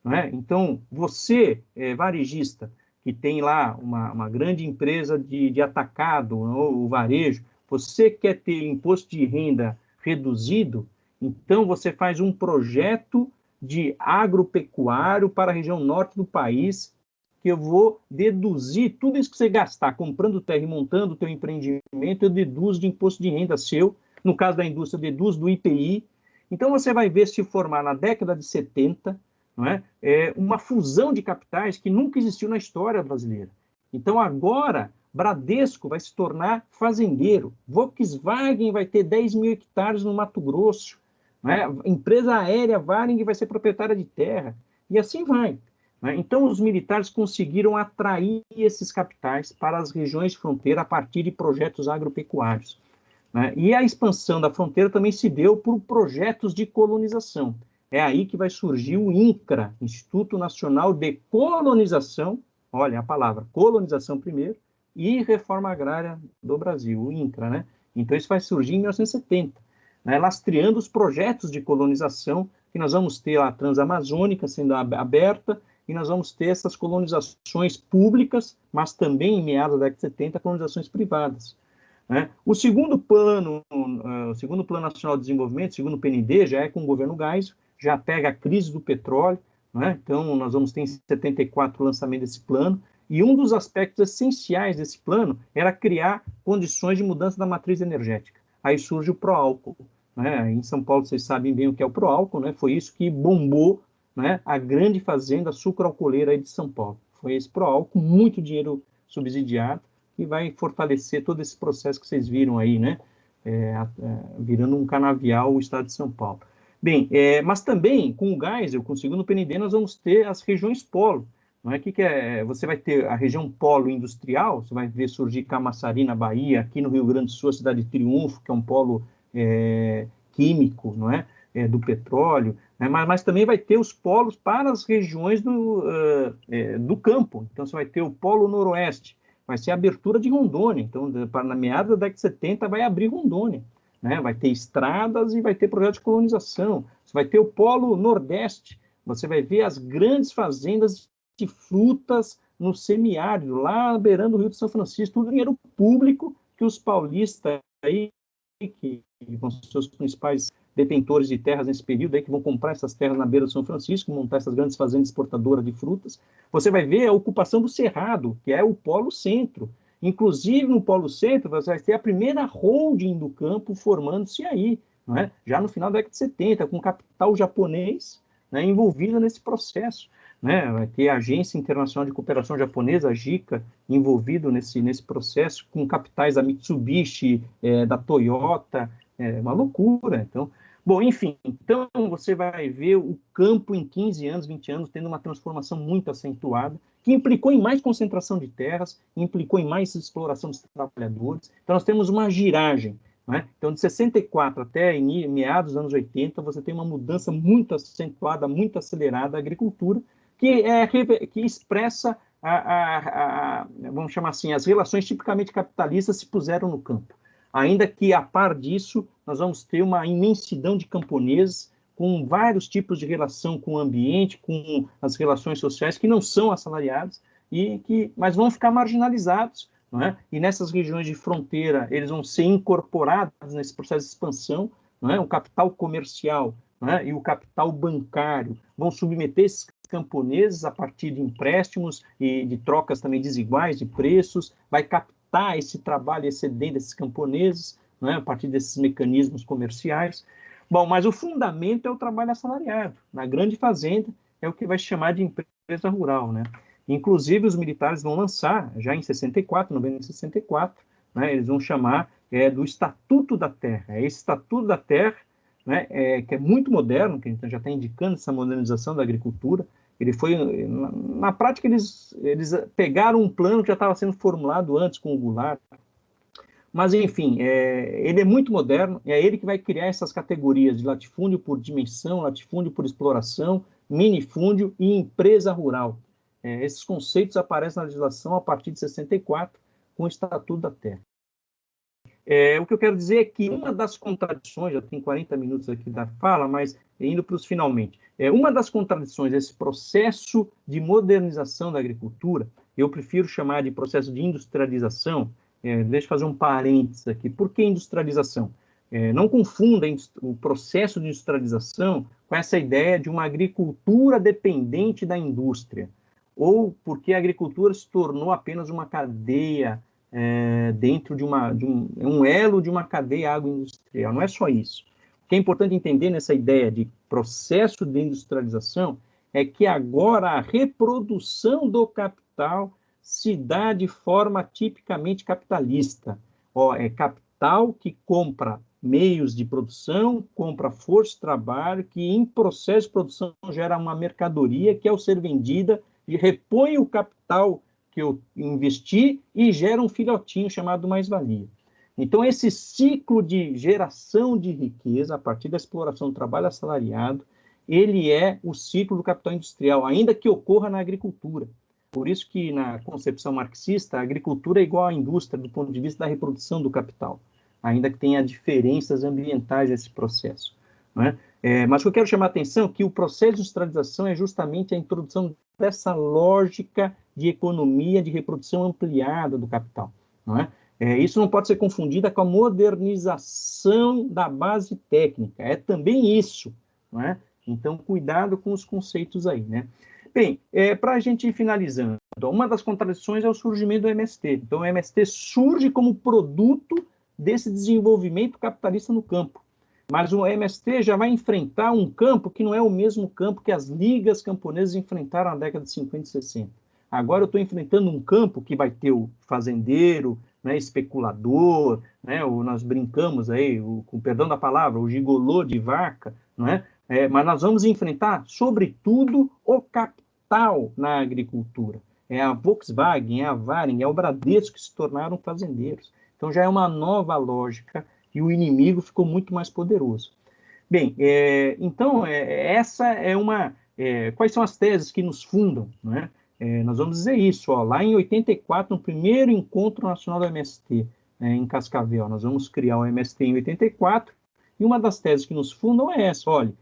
Não é? Então, você, varejista, que tem lá uma grande empresa de atacado, ou varejo, você quer ter imposto de renda reduzido, então você faz um projeto de agropecuário para a região norte do país, que eu vou deduzir tudo isso que você gastar comprando terra e montando o teu empreendimento, eu deduzo de imposto de renda seu, no caso da indústria, eu deduzo do IPI. Então você vai ver se formar na década de 70, não é? Uma fusão de capitais que nunca existiu na história brasileira. Então agora, Bradesco vai se tornar fazendeiro, Volkswagen vai ter 10 mil hectares no Mato Grosso, não é? Empresa aérea Varig vai ser proprietária de terra, e assim vai. Né? Então os militares conseguiram atrair esses capitais para as regiões de fronteira a partir de projetos agropecuários. Né? E a expansão da fronteira também se deu por projetos de colonização. É aí que vai surgir o INCRA, Instituto Nacional de Colonização, olha a palavra, colonização primeiro, e Reforma Agrária do Brasil, o INCRA, né? Então isso vai surgir em 1970, né? Lastreando os projetos de colonização, que nós vamos ter a Transamazônica sendo aberta, e nós vamos ter essas colonizações públicas, mas também, em meados da década de 70, colonizações privadas. Né? O segundo plano nacional de desenvolvimento, o segundo PND, já é com o governo Geisel, já pega a crise do petróleo, né? Então nós vamos ter em 74 o lançamento desse plano, e um dos aspectos essenciais desse plano era criar condições de mudança da matriz energética. Aí surge o pró-álcool, né? Em São Paulo vocês sabem bem o que é o pró-álcool, né? Foi isso que bombou, né, a grande fazenda sucroalcooleira aí de São Paulo. Foi esse pró-álcool, muito dinheiro subsidiado, que vai fortalecer todo esse processo que vocês viram aí, né? Virando um canavial o estado de São Paulo. Bem, mas também com o Geisel, com o segundo PND, nós vamos ter as regiões polo. Não é? Você vai ter a região polo industrial, você vai ver surgir Camaçari na Bahia, aqui no Rio Grande do Sul, a cidade de Triunfo, que é um polo químico, não é? Do petróleo, né? Mas também vai ter os polos para as regiões do campo. Então, você vai ter o polo noroeste, vai ser a abertura de Rondônia. Então, na meada da década de 70, vai abrir Rondônia. Né? Vai ter estradas e vai ter projeto de colonização. Você vai ter o polo nordeste, você vai ver as grandes fazendas de frutas no semiárido, lá beirando o Rio de São Francisco, tudo dinheiro público que os paulistas aí, que vão ser os principais detentores de terras nesse período, aí, que vão comprar essas terras na beira do São Francisco, montar essas grandes fazendas exportadoras de frutas. Você vai ver a ocupação do Cerrado, que é o polo centro. Inclusive, no polo centro, você vai ter a primeira holding do campo formando-se aí, não é? Já no final da década de 70, com capital japonês, né, envolvido nesse processo. Né? Vai ter a Agência Internacional de Cooperação Japonesa, a JICA, envolvido nesse processo, com capitais da Mitsubishi, da Toyota, uma loucura. Então, bom, enfim, então você vai ver o campo em 15 anos, 20 anos, tendo uma transformação muito acentuada, que implicou em mais concentração de terras, implicou em mais exploração dos trabalhadores. Então, nós temos uma giragem. Né? Então, de 64 até meados dos anos 80, você tem uma mudança muito acentuada, muito acelerada da agricultura, que expressa, vamos chamar assim, as relações tipicamente capitalistas se puseram no campo. Ainda que, a par disso, nós vamos ter uma imensidão de camponeses com vários tipos de relação com o ambiente, com as relações sociais, que não são assalariados, mas vão ficar marginalizados, não é? E nessas regiões de fronteira, eles vão ser incorporados nesse processo de expansão, não é? O capital comercial, não é? E o capital bancário vão submeter esses camponeses a partir de empréstimos e de trocas também desiguais de preços, vai captar esse trabalho excedente desses camponeses, não é? A partir desses mecanismos comerciais. Bom, mas o fundamento é o trabalho assalariado. Na grande fazenda é o que vai chamar de empresa rural, né? Inclusive, os militares vão lançar, já em 64, novembro de 64, né, eles vão chamar do Estatuto da Terra. Esse Estatuto da Terra, né, que é muito moderno, que a gente já está indicando essa modernização da agricultura. Ele foi, na prática, eles pegaram um plano que já estava sendo formulado antes com o Goulart. Mas, enfim, ele é muito moderno, é ele que vai criar essas categorias de latifúndio por dimensão, latifúndio por exploração, minifúndio e empresa rural. Esses conceitos aparecem na legislação a partir de 64, com o Estatuto da Terra. O que eu quero dizer é que uma das contradições, já tem 40 minutos aqui da fala, mas indo para os finalmente, uma das contradições desse processo de modernização da agricultura, eu prefiro chamar de processo de industrialização. Deixa eu fazer um parênteses aqui. Por que industrialização? Não confunda o processo de industrialização com essa ideia de uma agricultura dependente da indústria, ou porque a agricultura se tornou apenas uma cadeia dentro de um elo de uma cadeia agroindustrial. Não é só isso. O que é importante entender nessa ideia de processo de industrialização é que agora a reprodução do capital se dá de forma tipicamente capitalista. É capital que compra meios de produção, compra força de trabalho, que em processo de produção gera uma mercadoria que, ao ser vendida, repõe o capital que eu investi e gera um filhotinho chamado mais-valia. Então, esse ciclo de geração de riqueza, a partir da exploração do trabalho assalariado, ele é o ciclo do capital industrial, ainda que ocorra na agricultura. Por isso que, na concepção marxista, a agricultura é igual à indústria do ponto de vista da reprodução do capital, ainda que tenha diferenças ambientais nesse processo. Não é? Mas o que eu quero chamar a atenção é que o processo de industrialização é justamente a introdução dessa lógica de economia de reprodução ampliada do capital. Não é? Isso não pode ser confundido com a modernização da base técnica. É também isso. Não é? Então, cuidado com os conceitos aí, né? Bem, para a gente ir finalizando, uma das contradições é o surgimento do MST. Então, o MST surge como produto desse desenvolvimento capitalista no campo. Mas o MST já vai enfrentar um campo que não é o mesmo campo que as ligas camponesas enfrentaram na década de 50 e 60. Agora eu estou enfrentando um campo que vai ter o fazendeiro, né, especulador, né, nós brincamos aí, com perdão da palavra, o gigolô de vaca, não é? Mas nós vamos enfrentar, sobretudo, o capital na agricultura. É a Volkswagen, é a Varing, é o Bradesco que se tornaram fazendeiros. Então já é uma nova lógica e o inimigo ficou muito mais poderoso. Bem, então essa é uma... quais são as teses que nos fundam, não é? Nós vamos dizer isso, lá em 84, no primeiro encontro nacional do MST, em Cascavel, nós vamos criar o MST em 84, e uma das teses que nos fundam é essa, olha,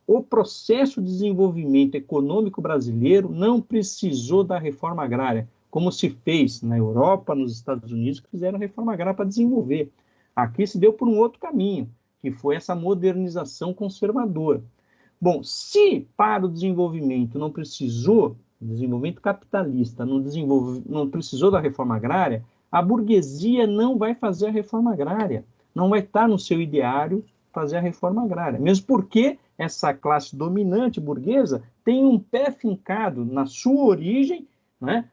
o processo de desenvolvimento econômico brasileiro não precisou da reforma agrária, como se fez na Europa, nos Estados Unidos, que fizeram a reforma agrária para desenvolver. Aqui se deu por um outro caminho, que foi essa modernização conservadora. Bom, se para o desenvolvimento não precisou, o desenvolvimento capitalista não precisou da reforma agrária, a burguesia não vai fazer a reforma agrária, não vai estar no seu ideário fazer a reforma agrária, mesmo porque essa classe dominante burguesa tem um pé fincado na sua origem, né,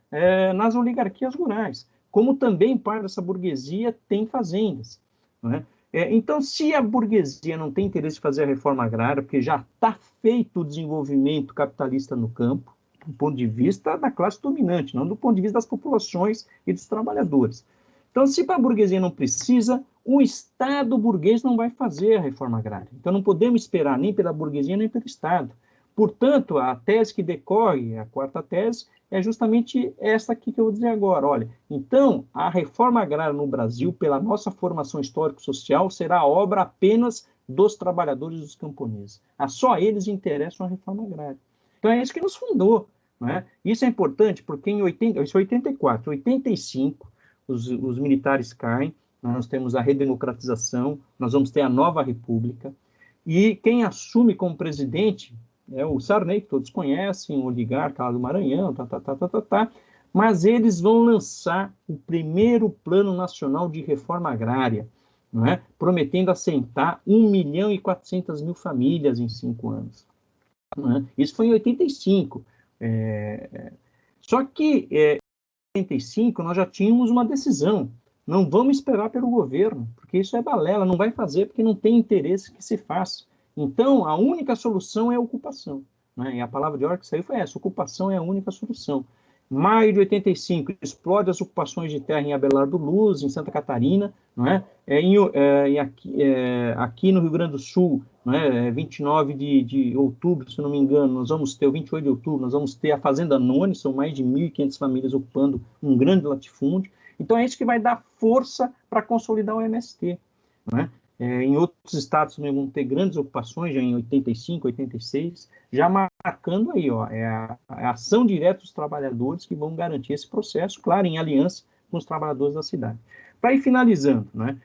nas oligarquias rurais, como também parte dessa burguesia tem fazendas. Não é? Então, se a burguesia não tem interesse em fazer a reforma agrária, porque já está feito o desenvolvimento capitalista no campo, do ponto de vista da classe dominante, não do ponto de vista das populações e dos trabalhadores. Então, se para a burguesia não precisa, o Estado burguês não vai fazer a reforma agrária. Então, não podemos esperar nem pela burguesia, nem pelo Estado. Portanto, a tese que decorre, a quarta tese, é justamente essa aqui que eu vou dizer agora. Olha, então, a reforma agrária no Brasil, pela nossa formação histórico-social, será obra apenas dos trabalhadores e dos camponeses. Só eles interessam a reforma agrária. Então, é isso que nos fundou. Não é? Isso é importante porque em 84, 85, os militares caem, nós temos a redemocratização, nós vamos ter a nova república, e quem assume como presidente é o Sarney, que todos conhecem, o oligarca lá do Maranhão, mas eles vão lançar o primeiro Plano Nacional de Reforma Agrária, não é? Prometendo assentar 1.400.000 famílias em 5 anos. Não é? Isso foi em 85. Só que, em 85, nós já tínhamos uma decisão. Não vamos esperar pelo governo, porque isso é balela, não vai fazer porque não tem interesse que se faça. Então, a única solução é a ocupação, né? E a palavra de ordem que saiu foi essa: ocupação é a única solução. Maio de 85, explode as ocupações de terra em Abelardo Luz, em Santa Catarina, não é? Aqui no Rio Grande do Sul, não é? 29 de outubro, se não me engano, nós vamos ter, o 28 de outubro, nós vamos ter a Fazenda None, são mais de 1.500 famílias ocupando um grande latifúndio. Então, é isso que vai dar força para consolidar o MST, não é? Em outros estados também vão ter grandes ocupações, já em 85, 86, já marcando aí, ó, a ação direta dos trabalhadores que vão garantir esse processo, claro, em aliança com os trabalhadores da cidade. Para ir finalizando, né,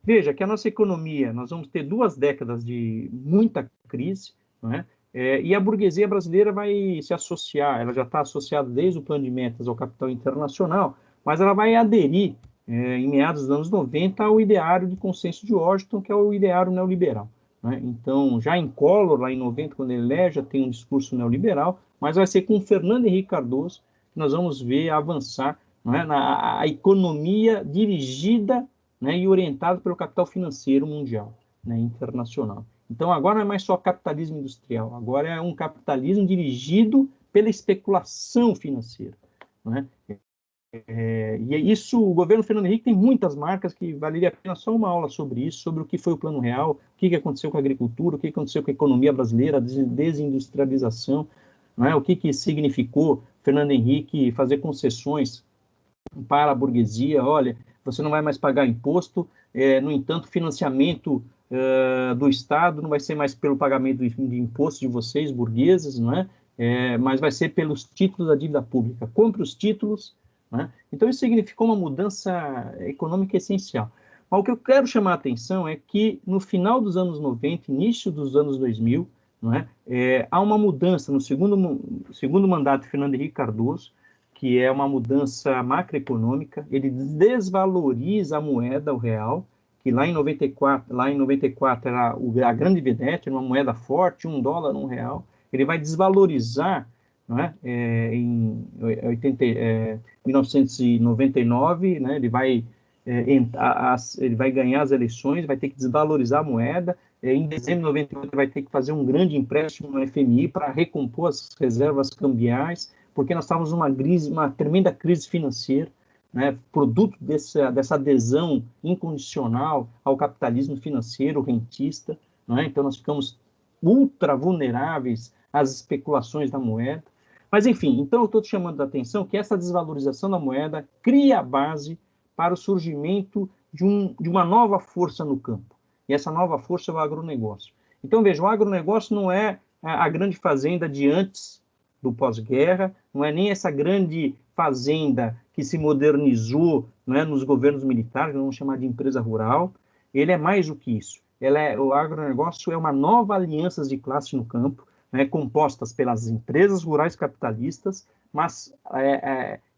veja que a nossa economia, nós vamos ter 2 décadas de muita crise, né, e a burguesia brasileira vai se associar, ela já está associada desde o plano de metas ao capital internacional, mas ela vai aderir em meados dos anos 90, ao ideário de consenso de Washington, que é o ideário neoliberal, né? Então, já em Collor, lá em 90, quando ele elege, já tem um discurso neoliberal, mas vai ser com Fernando Henrique Cardoso que nós vamos ver avançar, não é, a economia dirigida, né, e orientada pelo capital financeiro mundial, né, internacional. Então, agora não é mais só capitalismo industrial, agora é um capitalismo dirigido pela especulação financeira, não é? E isso, o governo Fernando Henrique tem muitas marcas que valeria a pena só uma aula sobre isso, sobre o que foi o Plano Real, o que aconteceu com a agricultura, o que aconteceu com a economia brasileira, a desindustrialização, não é? O que significou Fernando Henrique fazer concessões para a burguesia. Olha, você não vai mais pagar imposto, no entanto, financiamento do Estado não vai ser mais pelo pagamento de impostos de vocês, burgueses, não é? Mas vai ser pelos títulos da dívida pública. Compre os títulos, né? Então, isso significou uma mudança econômica essencial. Mas o que eu quero chamar a atenção é que, no final dos anos 90, início dos anos 2000, não é? Há uma mudança no segundo mandato de Fernando Henrique Cardoso, que é uma mudança macroeconômica. Ele desvaloriza a moeda, o real, que lá em 94 era a grande vedete, era uma moeda forte, $1, $1. Ele vai desvalorizar, não é? Em 1999, né, ele vai ganhar as eleições, vai ter que desvalorizar a moeda. Em dezembro de 98, ele vai ter que fazer um grande empréstimo no FMI para recompor as reservas cambiais, porque nós estávamos uma tremenda crise financeira, né, produto dessa adesão incondicional ao capitalismo financeiro rentista, não é? Então nós ficamos ultra vulneráveis às especulações da moeda. Mas, enfim, então eu estou te chamando a atenção que essa desvalorização da moeda cria a base para o surgimento de uma nova força no campo. E essa nova força é o agronegócio. Então, veja, o agronegócio não é a grande fazenda de antes do pós-guerra, não é nem essa grande fazenda que se modernizou, não é, nos governos militares, vamos chamar de empresa rural. Ele é mais do que isso. O agronegócio é uma nova aliança de classe no campo, né, compostas pelas empresas rurais capitalistas, mas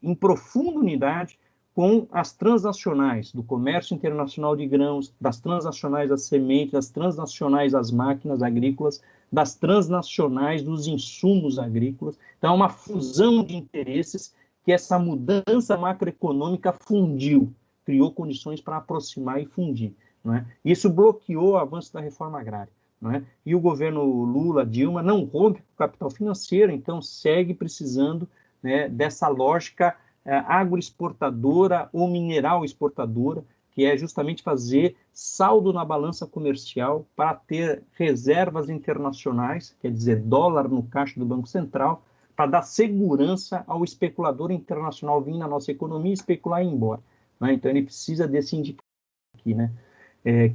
em profunda unidade com as transnacionais do comércio internacional de grãos, das transnacionais das sementes, das transnacionais das máquinas agrícolas, das transnacionais dos insumos agrícolas. Então, é uma fusão de interesses que essa mudança macroeconômica fundiu, criou condições para aproximar e fundir, não é? Isso bloqueou o avanço da reforma agrária. Não é? E o governo Lula, Dilma, não rompe com o capital financeiro, então segue precisando, né, dessa lógica agroexportadora ou mineral exportadora, que é justamente fazer saldo na balança comercial para ter reservas internacionais, quer dizer, dólar no caixa do Banco Central, para dar segurança ao especulador internacional vir na nossa economia e especular e ir embora. Né? Então ele precisa desse indicador aqui, né?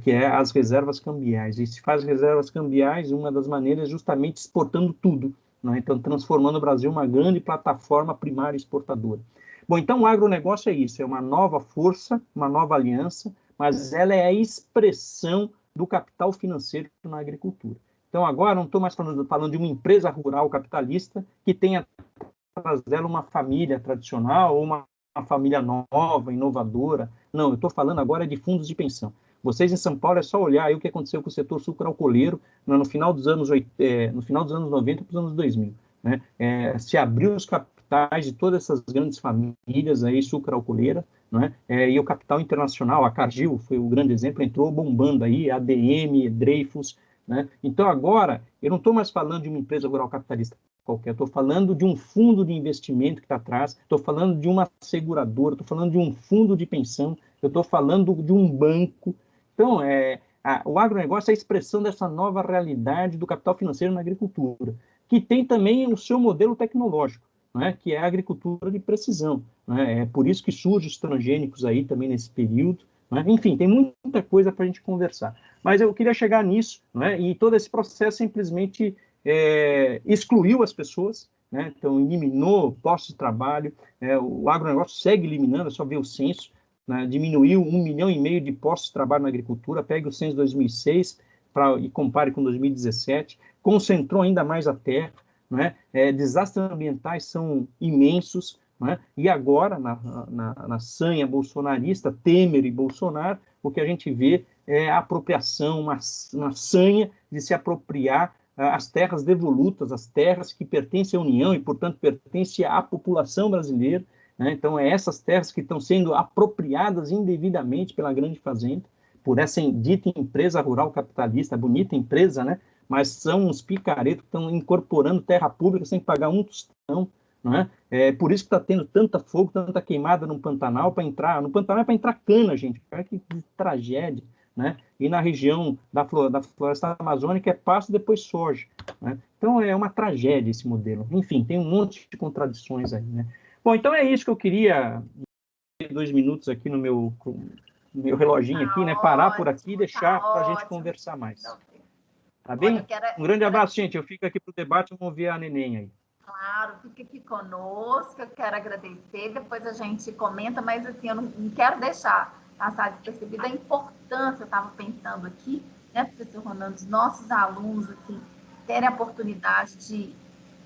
Que é as reservas cambiais. E se faz reservas cambiais, uma das maneiras é justamente exportando tudo, né? Então transformando o Brasil em uma grande plataforma primária exportadora. Bom, então o agronegócio é isso, é uma nova força, uma nova aliança, mas ela é a expressão do capital financeiro na agricultura. Então agora não estou mais falando de uma empresa rural capitalista que tenha atrás dela uma família tradicional ou uma família nova, inovadora. Não, eu estou falando agora de fundos de pensão. Vocês em São Paulo é só olhar aí o que aconteceu com o setor sucroalcooleiro no final dos anos 90 para os anos 2000. Né? Se abriu os capitais de todas essas grandes famílias aí sucroalcooleira, não é? E o capital internacional, a Cargill foi o grande exemplo, entrou bombando aí, ADM, Dreyfus, né? Então agora, eu não estou mais falando de uma empresa rural capitalista qualquer, estou falando de um fundo de investimento que está atrás, estou falando de uma seguradora, estou falando de um fundo de pensão, eu estou falando de um banco. Então, o agronegócio é a expressão dessa nova realidade do capital financeiro na agricultura, que tem também o seu modelo tecnológico, né, que é a agricultura de precisão. Né? É por isso que surgem os transgênicos aí também nesse período. Né? Enfim, tem muita coisa para a gente conversar. Mas eu queria chegar nisso, né, e todo esse processo simplesmente excluiu as pessoas, né? Então eliminou postos de trabalho, o agronegócio segue eliminando, é só ver o censo, né? Diminuiu 1,5 milhão de postos de trabalho na agricultura, pegue o censo de 2006 e compare com 2017, concentrou ainda mais a terra, né? Desastres ambientais são imensos, né? E agora, na sanha bolsonarista, Temer e Bolsonaro, o que a gente vê é a apropriação, uma sanha de se apropriar as terras devolutas, as terras que pertencem à União e, portanto, pertencem à população brasileira, né? Então, essas terras que estão sendo apropriadas indevidamente pela grande fazenda, por essa dita empresa rural capitalista, bonita empresa, né? Mas são uns picaretos que estão incorporando terra pública sem pagar um tostão, não é? Por isso que está tendo tanta fogo, tanta queimada no Pantanal para entrar. No Pantanal é para entrar cana, gente. Olha que tragédia. Né? E na região da floresta amazônica é pasto, depois soja. Né? Então é uma tragédia esse modelo. Enfim, tem um monte de contradições aí. Né? Bom, então é isso que eu queria, 2 minutos aqui no meu reloginho aqui, né? Parar por aqui e deixar para a gente conversar mais. Tá bem? Um grande abraço, gente. Eu fico aqui para o debate, vamos ver a neném aí. Claro, fique aqui conosco, eu quero agradecer, depois a gente comenta, mas assim, eu não quero deixar passar despercebida a importância, eu estava pensando aqui, né, professor Ronaldo, dos nossos alunos, assim, terem a oportunidade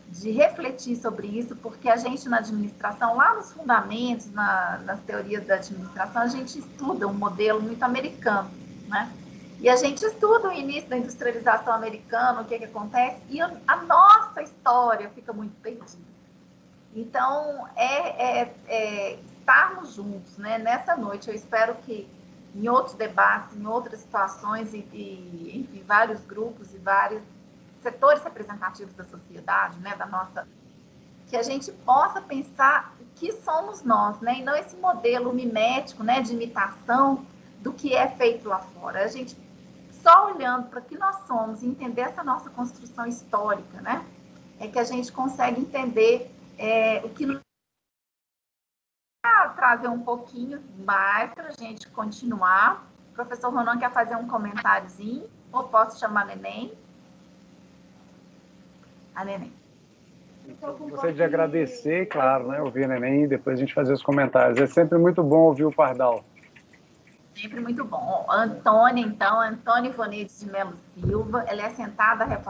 de refletir sobre isso, porque a gente na administração, lá nos fundamentos, nas teorias da administração, a gente estuda um modelo muito americano, né? E a gente estuda o início da industrialização americana, o que acontece, e a nossa história fica muito perdida. Então, estarmos juntos, né, nessa noite. Eu espero que em outros debates, em outras situações, enfim, vários grupos e vários setores representativos da sociedade, né, que a gente possa pensar o que somos nós, né, e não esse modelo mimético, né, de imitação do que é feito lá fora. A gente só olhando para o que nós somos e entender essa nossa construção histórica, né, é que a gente consegue entender o que trazer um pouquinho mais para a gente continuar. O professor Ronan quer fazer um comentáriozinho, ou posso chamar a Neném? A Neném. Gostaria de agradecer, claro, né, ouvir a Neném e depois a gente fazer os comentários. É sempre muito bom ouvir o Pardal. Sempre muito bom. Antônia, então, Antônia Ivoneide de Melo Silva, ela é assentada da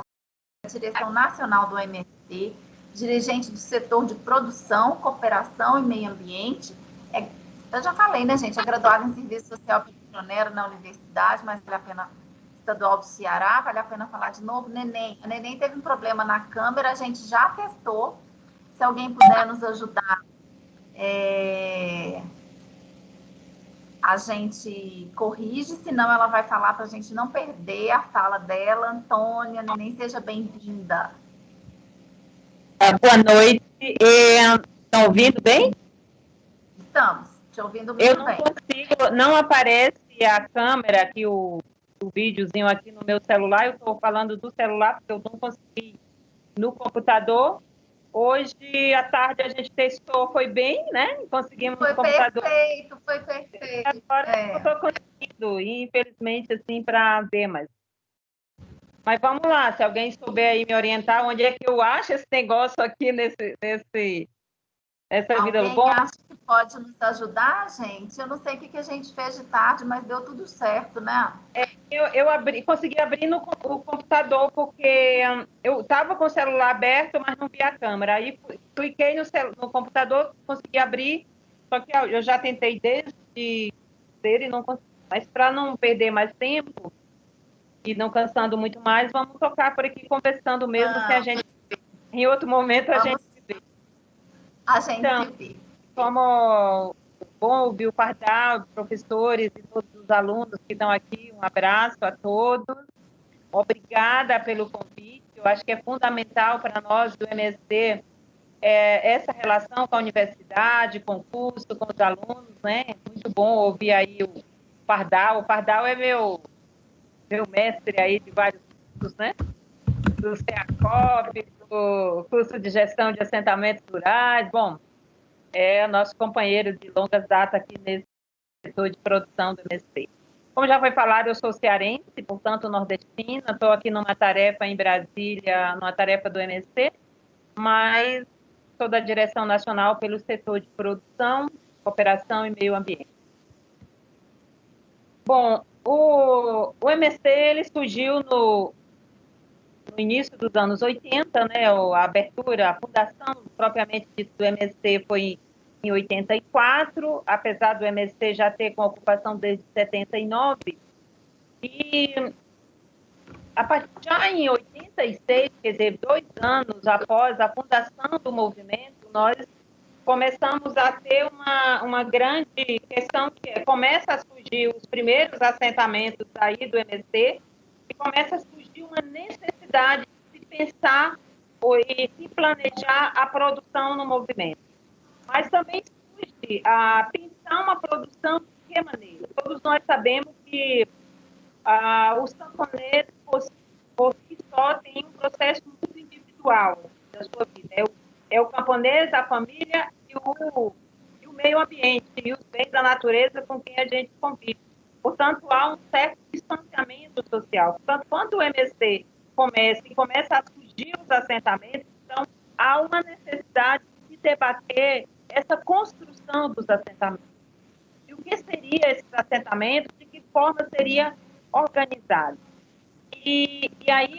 direção nacional do MST, dirigente do setor de produção, cooperação e meio ambiente. Eu já falei, né, gente? É graduada em serviço social pioneiro na universidade, mas vale a pena, estadual do Ceará, vale a pena falar de novo. Neném. A Neném teve um problema na câmera, a gente já testou. Se alguém puder nos ajudar, a gente corrige, senão ela vai falar para a gente não perder a fala dela. Antônia, Neném, seja bem-vinda. Boa noite. Estão ouvindo bem? Estamos, te ouvindo muito bem. Eu não consigo, não aparece a câmera aqui, o videozinho aqui no meu celular. Eu estou falando do celular, porque eu não consegui no computador. Hoje à tarde a gente testou, foi bem, né? Conseguimos no computador. Foi perfeito. Agora eu estou conseguindo, infelizmente, assim, para ver, mas vamos lá, se alguém souber aí me orientar, onde é que eu acho esse negócio aqui essa vida boa. Alguém acha que pode nos ajudar, gente? Eu não sei o que a gente fez de tarde, mas deu tudo certo, né? Eu consegui abrir o computador, porque eu estava com o celular aberto, mas não vi a câmera. Aí cliquei no computador, consegui abrir, só que eu já tentei desde dele e não consegui. Mas para não perder mais tempo e não cansando muito mais, vamos tocar por aqui conversando mesmo, que a gente, em outro momento, a gente vê. A gente Então, se vê. como bom ouvir o Pardal, professores e todos os alunos que estão aqui, um abraço a todos. Obrigada pelo convite. Eu acho que é fundamental para nós do MST essa relação com a universidade, com o curso, com os alunos, né? Muito bom ouvir aí o Pardal. O Pardal é meu mestre aí de vários cursos, né? Do CEACOP, do curso de gestão de assentamentos rurais. Bom, é nosso companheiro de longas datas aqui nesse setor de produção do MST. Como já foi falado, eu sou cearense, portanto nordestina, estou aqui numa tarefa em Brasília, numa tarefa do MST, mas sou da direção nacional pelo setor de produção, cooperação e meio ambiente. Bom, o MST ele surgiu no início dos anos 80, né, a abertura, a fundação propriamente dita do MST foi em 84, apesar do MST já ter com ocupação desde 79, e já em 86, quer dizer, 2 anos após a fundação do movimento, nós começamos a ter uma grande questão que começa a surgir os primeiros assentamentos aí do MST e começa a surgir uma necessidade de se pensar e se planejar a produção no movimento. Mas também surge a pensar uma produção de que maneira? Todos nós sabemos que os camponeses, por si só, têm um processo muito individual da sua vida. É o camponês, a família e o meio ambiente, e os bens da natureza com quem a gente convive. Portanto, há um certo distanciamento social. Portanto, quando o MST começa a surgir os assentamentos, então, há uma necessidade de debater essa construção dos assentamentos. E o que seria esses assentamentos? De que forma seria organizado? E aí,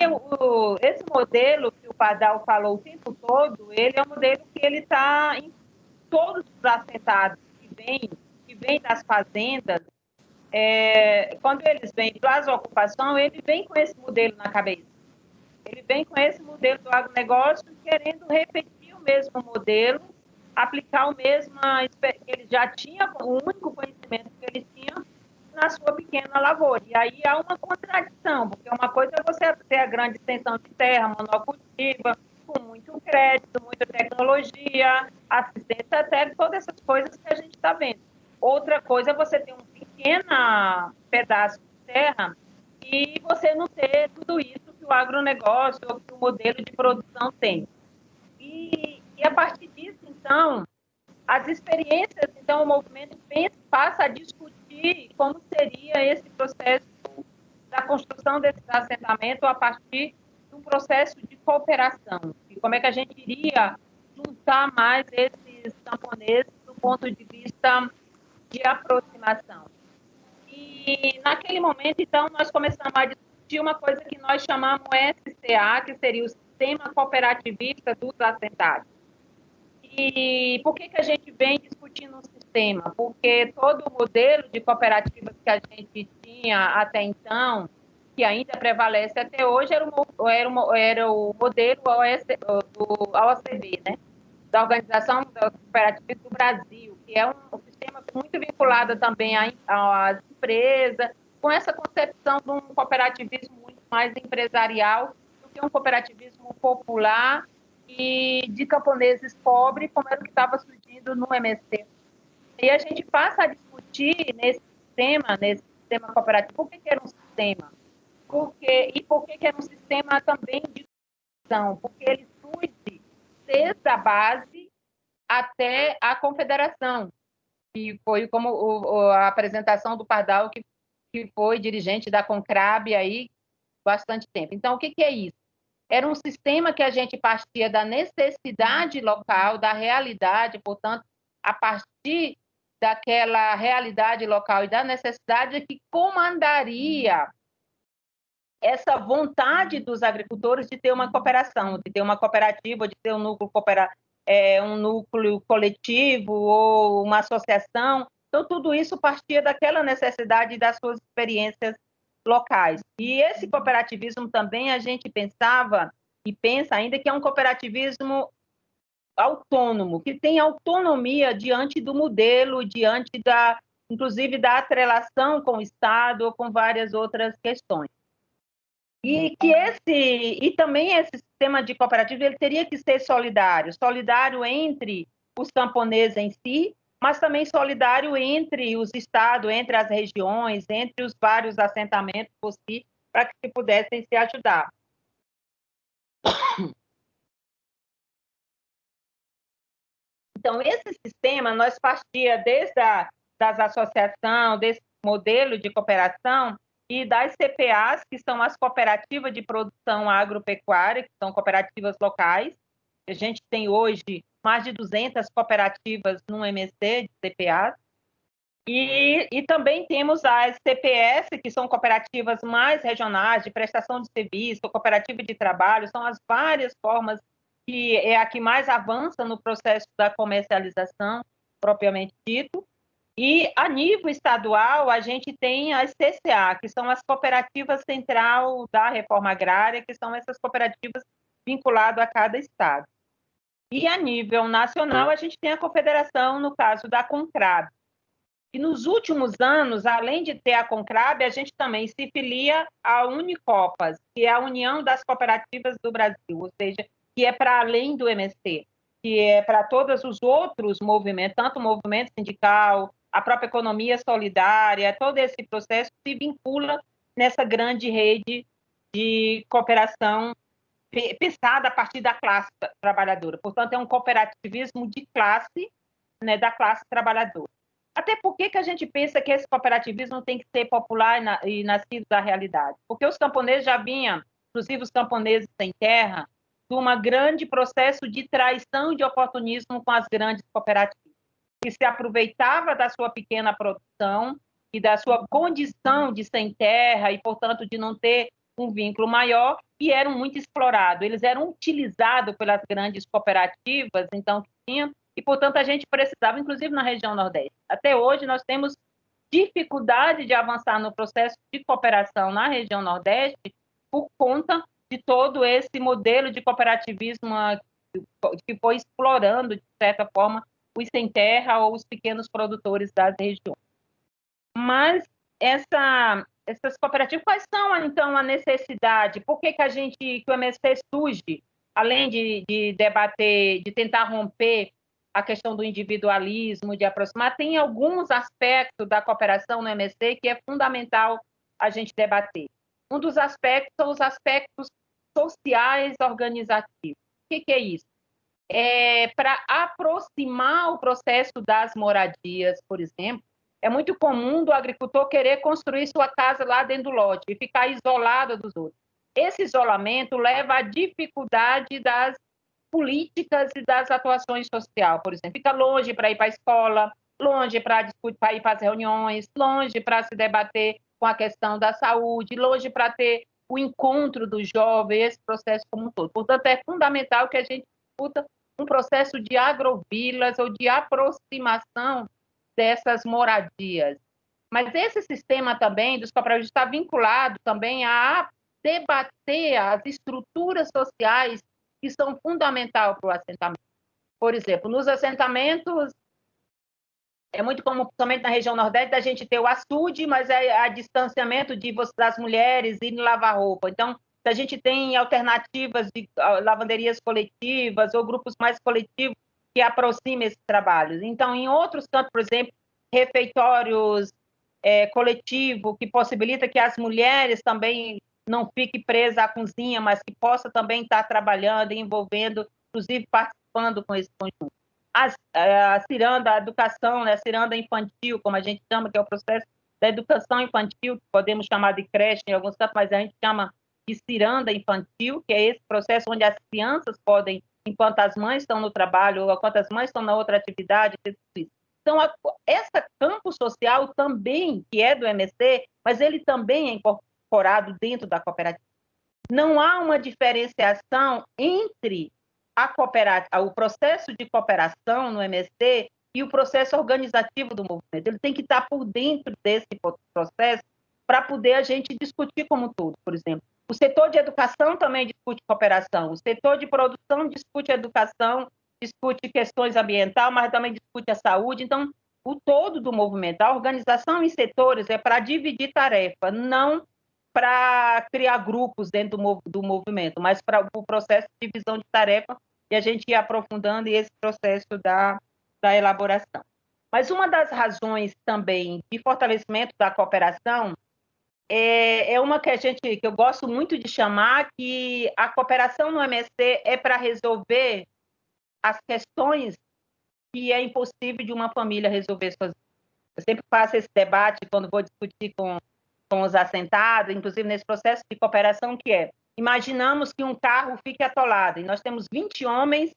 esse modelo que o Pardal falou o tempo todo, ele é um modelo que ele está em todos os assentados que vêm das fazendas. Quando eles vêm para as ocupações, ele vem com esse modelo na cabeça. Ele vem com esse modelo do agronegócio, querendo repetir o mesmo modelo, aplicar o mesmo que ele já tinha, o único conhecimento que ele tinha na sua pequena lavoura. E aí há uma contradição, porque uma coisa é você ter a grande extensão de terra, monocultiva, com muito crédito, muita tecnologia, assistência técnica, todas essas coisas que a gente está vendo. Outra coisa é você ter um pequeno pedaço de terra e você não ter tudo isso que o agronegócio ou que o modelo de produção tem. E a partir disso, então, as experiências, então, o movimento passa a discutir como seria esse processo da construção desses assentamentos a partir de um processo de cooperação. E como é que a gente iria juntar mais esses camponeses do ponto de vista de aproximação. E naquele momento, então, nós começamos a discutir uma coisa que nós chamamos SCA, que seria o Sistema Cooperativista dos Assentados. E por que a gente vem discutindo um sistema? Porque todo o modelo de cooperativas que a gente tinha até então, que ainda prevalece até hoje, era o modelo do AOCB, né? Da Organização das Cooperativas do Brasil, que é um sistema muito vinculado também às empresas, com essa concepção de um cooperativismo muito mais empresarial do que um cooperativismo popular e de camponeses pobres, como era o que estava surgindo no MST. E a gente passa a discutir nesse sistema cooperativo, por que era um sistema? Por que era um sistema também de gestão? Porque ele surge desde a base até a confederação, que foi como a apresentação do Pardal, que foi dirigente da Concrab aí bastante tempo. Então, o que é isso? Era um sistema que a gente partia da necessidade local, da realidade, portanto, a partir daquela realidade local e da necessidade que comandaria essa vontade dos agricultores de ter uma cooperação, de ter uma cooperativa, de ter um núcleo coletivo ou uma associação. Então, tudo isso partia daquela necessidade das suas experiências locais. E esse cooperativismo também a gente pensava e pensa ainda que é um cooperativismo autônomo, que tem autonomia diante do modelo, inclusive da atrelação com o Estado ou com várias outras questões. E também esse sistema de cooperativa ele teria que ser solidário entre os camponeses em si, mas também solidário entre os estados, entre as regiões, entre os vários assentamentos possíveis, para que pudessem se ajudar. Então, esse sistema, nós partia desde das associações, desse modelo de cooperação, e das CPAs, que são as cooperativas de produção agropecuária, que são cooperativas locais. A gente tem hoje mais de 200 cooperativas no MST de CPAs. E também temos as CPS, que são cooperativas mais regionais, de prestação de serviço, cooperativa de trabalho, são as várias formas que é a que mais avança no processo da comercialização, propriamente dito. E, a nível estadual, a gente tem as CCA, que são as Cooperativas Central da Reforma Agrária, que são essas cooperativas vinculadas a cada estado. E, a nível nacional, a gente tem a confederação, no caso da CONCRAB. E, nos últimos anos, além de ter a CONCRAB, a gente também se filia à Unicopas, que é a União das Cooperativas do Brasil, ou seja, que é para além do MST, que é para todos os outros movimentos, tanto o movimento sindical, a própria economia solidária, todo esse processo se vincula nessa grande rede de cooperação pensada a partir da classe trabalhadora. Portanto, é um cooperativismo de classe, né, da classe trabalhadora. Até porque que a gente pensa que esse cooperativismo tem que ser popular e nascido da realidade? Porque os camponeses já vinham, inclusive os camponeses sem terra, de um grande processo de traição e de oportunismo com as grandes cooperativas, que se aproveitava da sua pequena produção e da sua condição de sem terra e, portanto, de não ter um vínculo maior, e eram muito explorados. Eles eram utilizados pelas grandes cooperativas, então, que tinham, e, portanto, a gente precisava, inclusive na região Nordeste. Até hoje, nós temos dificuldade de avançar no processo de cooperação na região Nordeste por conta de todo esse modelo de cooperativismo que foi explorando, de certa forma, os sem terra ou os pequenos produtores das regiões. Mas essas cooperativas, quais são, então, a necessidade? Por que o MST surge, além de debater, de tentar romper a questão do individualismo, de aproximar? Tem alguns aspectos da cooperação no MST que é fundamental a gente debater. Um dos aspectos são os aspectos sociais organizativos. O que é isso? Para aproximar o processo das moradias, por exemplo, é muito comum do agricultor querer construir sua casa lá dentro do lote e ficar isolado dos outros. Esse isolamento leva à dificuldade das políticas e das atuações sociais, por exemplo. Fica longe para ir para a escola, longe para ir para as reuniões, longe para se debater com a questão da saúde, longe para ter o encontro do jovem, esse processo como um todo. Portanto, é fundamental que a gente discuta um processo de agrovilas ou de aproximação dessas moradias. Mas esse sistema também dos cooperativos está vinculado também a debater as estruturas sociais que são fundamentais para o assentamento. Por exemplo, nos assentamentos, é muito comum, principalmente na região Nordeste, a gente ter o açude, mas é distanciamento das mulheres irem lavar roupa. Então, a gente tem alternativas de lavanderias coletivas ou grupos mais coletivos que aproximam esses trabalhos. Então, em outros cantos, por exemplo, refeitórios coletivos, que possibilita que as mulheres também não fiquem presas à cozinha, mas que possam também estar trabalhando, envolvendo, inclusive participando com esse conjunto. A ciranda, a educação, né, a ciranda infantil, como a gente chama, que é o processo da educação infantil, que podemos chamar de creche em alguns casos, mas a gente chama de ciranda infantil, que é esse processo onde as crianças podem, enquanto as mães estão no trabalho, ou enquanto as mães estão na outra atividade. Então, essa campo social também, que é do MST, mas ele também é incorporado dentro da cooperativa. Não há uma diferenciação entre o processo de cooperação no MST e o processo organizativo do movimento. Ele tem que estar por dentro desse processo para poder a gente discutir como um todo, por exemplo. O setor de educação também discute cooperação, o setor de produção discute educação discute questões ambientais, mas também discute a saúde. Então, o todo do movimento, a organização em setores é para dividir tarefa, não para criar grupos dentro do movimento, mas para o processo de divisão de tarefa e a gente ir aprofundando esse processo da elaboração. Mas uma das razões também de fortalecimento da cooperação é uma que eu gosto muito de chamar, que a cooperação no MST é para resolver as questões que é impossível de uma família resolver sozinha. Eu sempre faço esse debate quando vou discutir com os assentados, inclusive nesse processo de cooperação, que é, imaginamos que um carro fique atolado, e nós temos 20 homens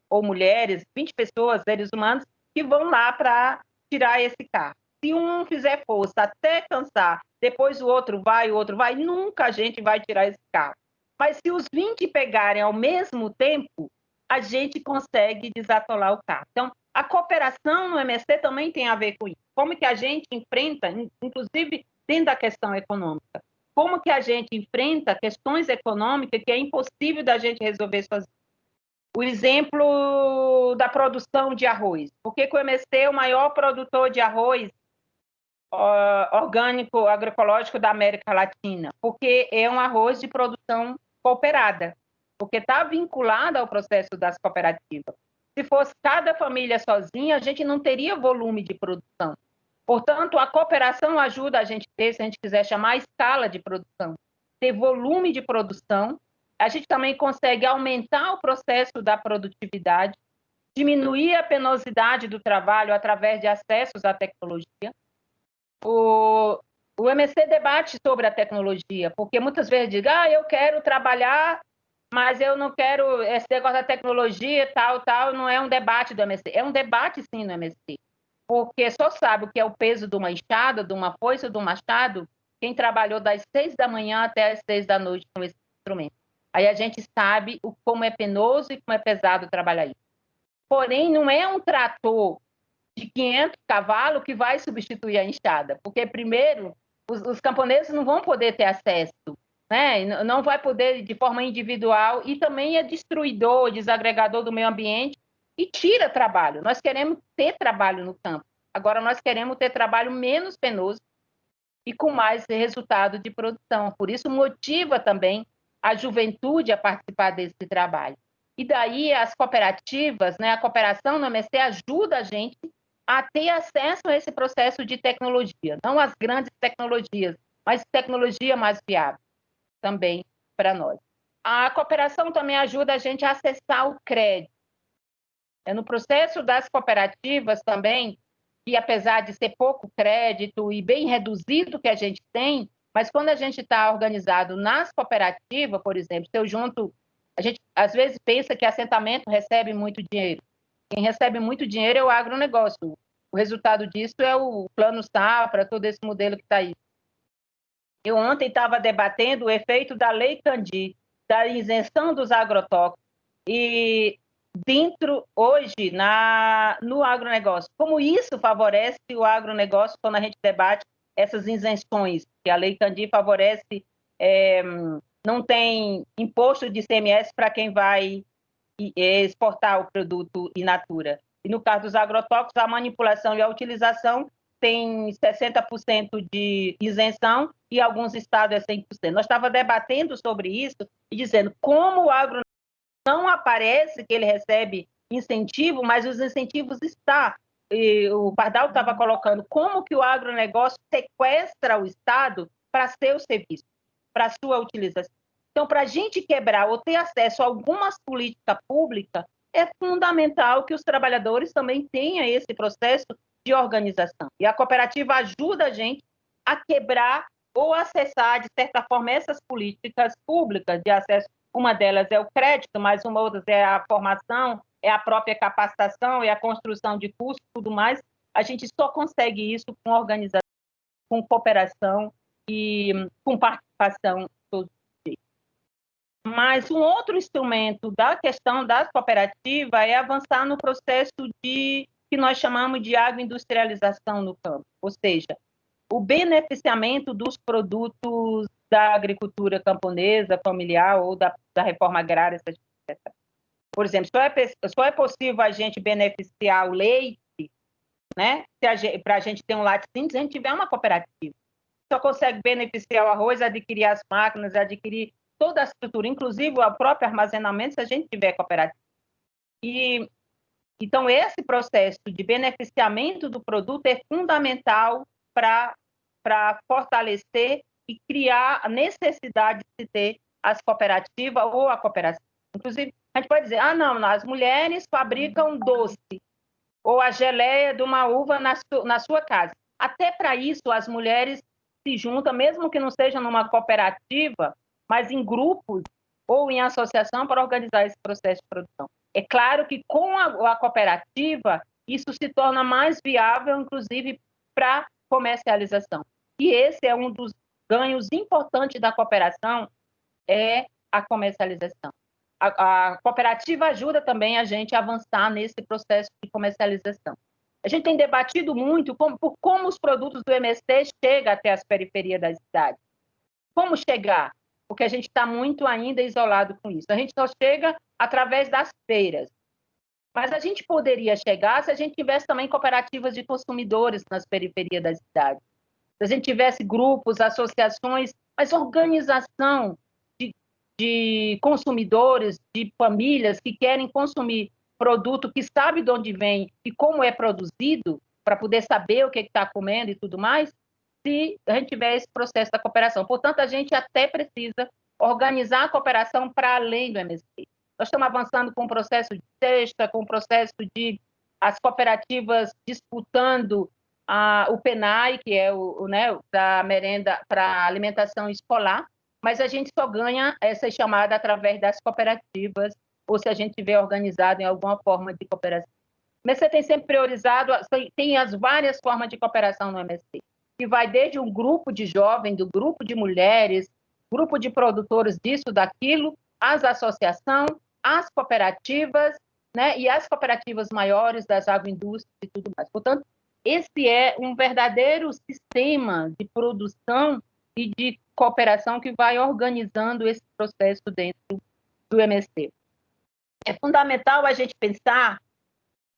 ou mulheres, 20 pessoas, seres humanos, que vão lá para tirar esse carro. Se um fizer força até cansar, depois o outro vai, nunca a gente vai tirar esse carro. Mas se os 20 pegarem ao mesmo tempo, a gente consegue desatolar o carro. Então, a cooperação no MST também tem a ver com isso. Como que a gente enfrenta, inclusive dentro da questão econômica, como que a gente enfrenta questões econômicas que é impossível da gente resolver sozinho. O exemplo da produção de arroz. Por que o MST é o maior produtor de arroz orgânico, agroecológico da América Latina? Porque é um arroz de produção cooperada, porque está vinculado ao processo das cooperativas. Se fosse cada família sozinha, a gente não teria volume de produção. Portanto, a cooperação ajuda a gente ter, se a gente quiser chamar, escala de produção, ter volume de produção. A gente também consegue aumentar o processo da produtividade, diminuir a penosidade do trabalho através de acessos à tecnologia. O MST debate sobre a tecnologia, porque muitas vezes diz, eu quero trabalhar, mas eu não quero esse negócio da tecnologia, tal, não é um debate do MST. É um debate, sim, no MST, porque só sabe o que é o peso de uma enxada, de uma foice ou de um machado, quem trabalhou das 6 da manhã até as 6 da noite com esse instrumento. Aí a gente sabe como é penoso e como é pesado trabalhar isso. Porém, não é um trator de 500 cavalos que vai substituir a enxada, porque, primeiro, os camponeses não vão poder ter acesso, né? Não vai poder de forma individual, e também é destruidor, desagregador do meio ambiente e tira trabalho. Nós queremos ter trabalho no campo, agora nós queremos ter trabalho menos penoso e com mais resultado de produção. Por isso, motiva também a juventude a participar desse trabalho. E daí as cooperativas, né, a cooperação no MST ajuda a gente a ter acesso a esse processo de tecnologia, não as grandes tecnologias, mas tecnologia mais viável também para nós. A cooperação também ajuda a gente a acessar o crédito. No processo das cooperativas também, que apesar de ser pouco crédito e bem reduzido que a gente tem, mas quando a gente está organizado nas cooperativas, por exemplo, se eu junto, a gente às vezes pensa que assentamento recebe muito dinheiro. Quem recebe muito dinheiro é o agronegócio. O resultado disso é o Plano Safra, todo esse modelo que está aí. Eu ontem estava debatendo o efeito da Lei Candir, da isenção dos agrotóxicos, e dentro, hoje, no agronegócio, como isso favorece o agronegócio quando a gente debate essas isenções, que a Lei Candir favorece, não tem imposto de ICMS para quem vai exportar o produto in natura. E no caso dos agrotóxicos, a manipulação e a utilização tem 60% de isenção e alguns estados é 100%. Nós estávamos debatendo sobre isso e dizendo como o agro não aparece que ele recebe incentivo, mas os incentivos estão. E o Pardal estava colocando como que o agronegócio sequestra o Estado para seu serviço, para sua utilização. Então, para a gente quebrar ou ter acesso a algumas políticas públicas, é fundamental que os trabalhadores também tenham esse processo de organização. E a cooperativa ajuda a gente a quebrar ou acessar, de certa forma, essas políticas públicas de acesso. Uma delas é o crédito, mas uma outra é a formação, é a própria capacitação, é a construção de cursos, tudo mais. A gente só consegue isso com organização, com cooperação e com participação. Mas um outro instrumento da questão da cooperativa é avançar no processo que nós chamamos de agroindustrialização no campo, ou seja, o beneficiamento dos produtos da agricultura camponesa, familiar ou da reforma agrária, etc. Por exemplo, só é possível a gente beneficiar o leite, né? Para a gente ter um laticínio, se a gente tiver uma cooperativa. Só consegue beneficiar o arroz, adquirir as máquinas, adquirir toda a estrutura, inclusive o próprio armazenamento, se a gente tiver cooperativa. E, então, esse processo de beneficiamento do produto é fundamental para fortalecer e criar a necessidade de se ter as cooperativas ou a cooperação. Inclusive, a gente pode dizer, não, as mulheres fabricam doce ou a geleia de uma uva na sua casa. Até para isso, as mulheres se juntam, mesmo que não seja numa cooperativa, mas em grupos ou em associação para organizar esse processo de produção. É claro que com a cooperativa, isso se torna mais viável, inclusive, para comercialização. E esse é um dos ganhos importantes da cooperação, é a comercialização. A cooperativa ajuda também a gente a avançar nesse processo de comercialização. A gente tem debatido muito por como os produtos do MST chegam até as periferias das cidades. Como chegar? Porque a gente está muito ainda isolado com isso. A gente só chega através das feiras. Mas a gente poderia chegar se a gente tivesse também cooperativas de consumidores nas periferias das cidades. Se a gente tivesse grupos, associações, mas organização de consumidores, de famílias que querem consumir produto que sabe de onde vem e como é produzido, para poder saber o que está comendo e tudo mais, se a gente tiver esse processo da cooperação. Portanto, a gente até precisa organizar a cooperação para além do MST. Nós estamos avançando com o processo de cesta, com o processo de as cooperativas disputando o PENAI, que é para merenda, para alimentação escolar, mas a gente só ganha essa chamada através das cooperativas, ou se a gente tiver organizado em alguma forma de cooperação. O MST tem sempre priorizado, tem as várias formas de cooperação no MST, que vai desde um grupo de jovens, do grupo de mulheres, grupo de produtores disso, daquilo, as associações, as cooperativas, né, e as cooperativas maiores das agroindústrias e tudo mais. Portanto, esse é um verdadeiro sistema de produção e de cooperação que vai organizando esse processo dentro do MST. É fundamental a gente pensar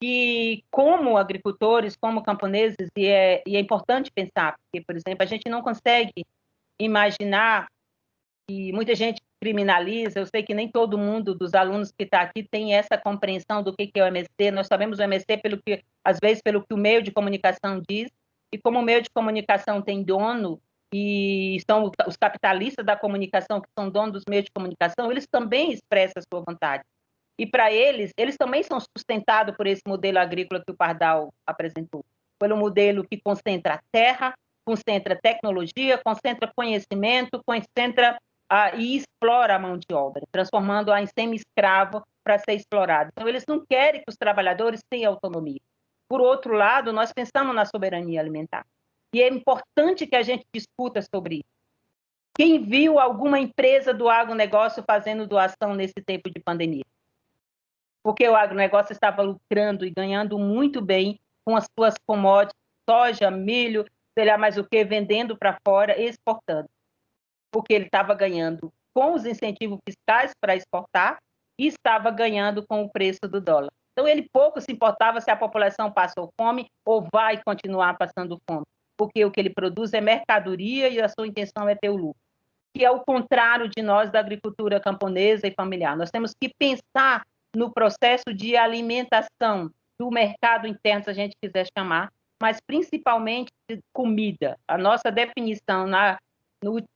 que, como agricultores, como camponeses, e é importante pensar, porque, por exemplo, a gente não consegue imaginar, e muita gente criminaliza, eu sei que nem todo mundo dos alunos que está aqui tem essa compreensão do que é o MST, nós sabemos o MST às vezes pelo que o meio de comunicação diz, e como o meio de comunicação tem dono, e são os capitalistas da comunicação que são donos dos meios de comunicação, eles também expressam a sua vontade. E para eles também são sustentados por esse modelo agrícola que o Pardal apresentou, pelo modelo que concentra a terra, concentra tecnologia, concentra conhecimento, concentra e explora a mão de obra, transformando-a em semi-escravo para ser explorado. Então, eles não querem que os trabalhadores tenham autonomia. Por outro lado, nós pensamos na soberania alimentar. E é importante que a gente discuta sobre isso. Quem viu alguma empresa do agronegócio fazendo doação nesse tempo de pandemia? Porque o agronegócio estava lucrando e ganhando muito bem com as suas commodities, soja, milho, sei lá mais o que, vendendo para fora e exportando. Porque ele estava ganhando com os incentivos fiscais para exportar e estava ganhando com o preço do dólar. Então, ele pouco se importava se a população passou fome ou vai continuar passando fome, porque o que ele produz é mercadoria e a sua intenção é ter o lucro, que é o contrário de nós da agricultura camponesa e familiar. Nós temos que pensar no processo de alimentação do mercado interno, se a gente quiser chamar, mas principalmente de comida. A nossa definição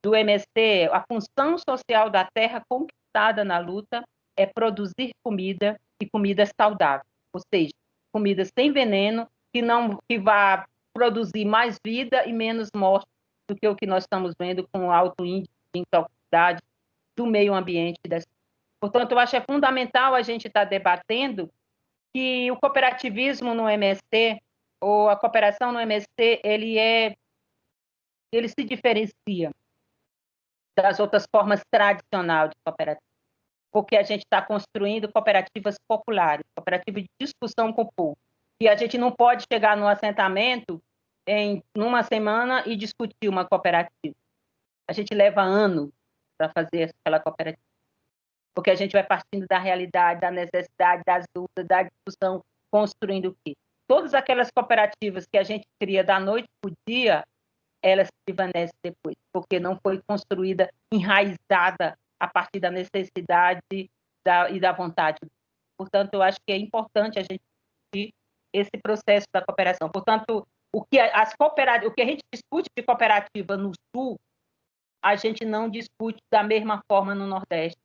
do MST, a função social da terra conquistada na luta é produzir comida e comida saudável, ou seja, comida sem veneno, que vá produzir mais vida e menos morte do que o que nós estamos vendo com o alto índice de intoxicidade do meio ambiente. Portanto, eu acho que é fundamental a gente estar debatendo que o cooperativismo no MST, ou a cooperação no MST, ele se diferencia das outras formas tradicionais de cooperativa, porque a gente está construindo cooperativas populares, cooperativas de discussão com o povo. E a gente não pode chegar num assentamento numa semana e discutir uma cooperativa. A gente leva anos para fazer aquela cooperativa. porque a gente vai partindo da realidade, da necessidade, das dúvidas, da discussão, construindo o quê? Todas aquelas cooperativas que a gente cria da noite para o dia, elas se desvanecem depois, porque não foi construída, enraizada a partir da necessidade e da vontade. Portanto, eu acho que é importante a gente discutir esse processo da cooperação. Portanto, o que a gente discute de cooperativa no Sul, a gente não discute da mesma forma no Nordeste,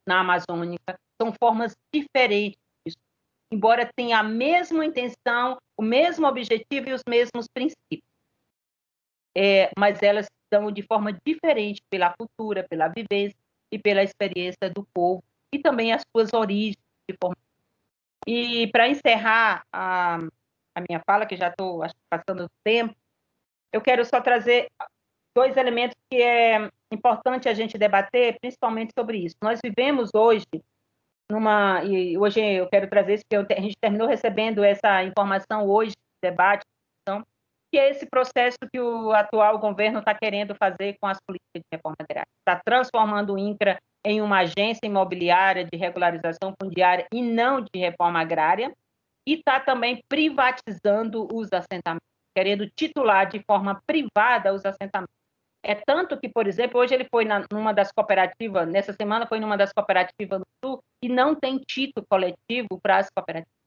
na Amazônica. São formas diferentes disso, embora tenha a mesma intenção, o mesmo objetivo e os mesmos princípios. Mas elas são de forma diferente pela cultura, pela vivência e pela experiência do povo, e também as suas origens de forma. E para encerrar a minha fala, que já estou passando o tempo, eu quero só trazer 2 elementos que é importante a gente debater, principalmente sobre isso. Nós vivemos hoje e hoje eu quero trazer isso, porque a gente terminou recebendo essa informação hoje, debate, então, que é esse processo que o atual governo está querendo fazer com as políticas de reforma agrária. Está transformando o INCRA em uma agência imobiliária de regularização fundiária e não de reforma agrária, e está também privatizando os assentamentos, querendo titular de forma privada os assentamentos. É tanto que, por exemplo, hoje ele foi numa das cooperativas, nessa semana foi numa das cooperativas do Sul, e não tem título coletivo para as cooperativas.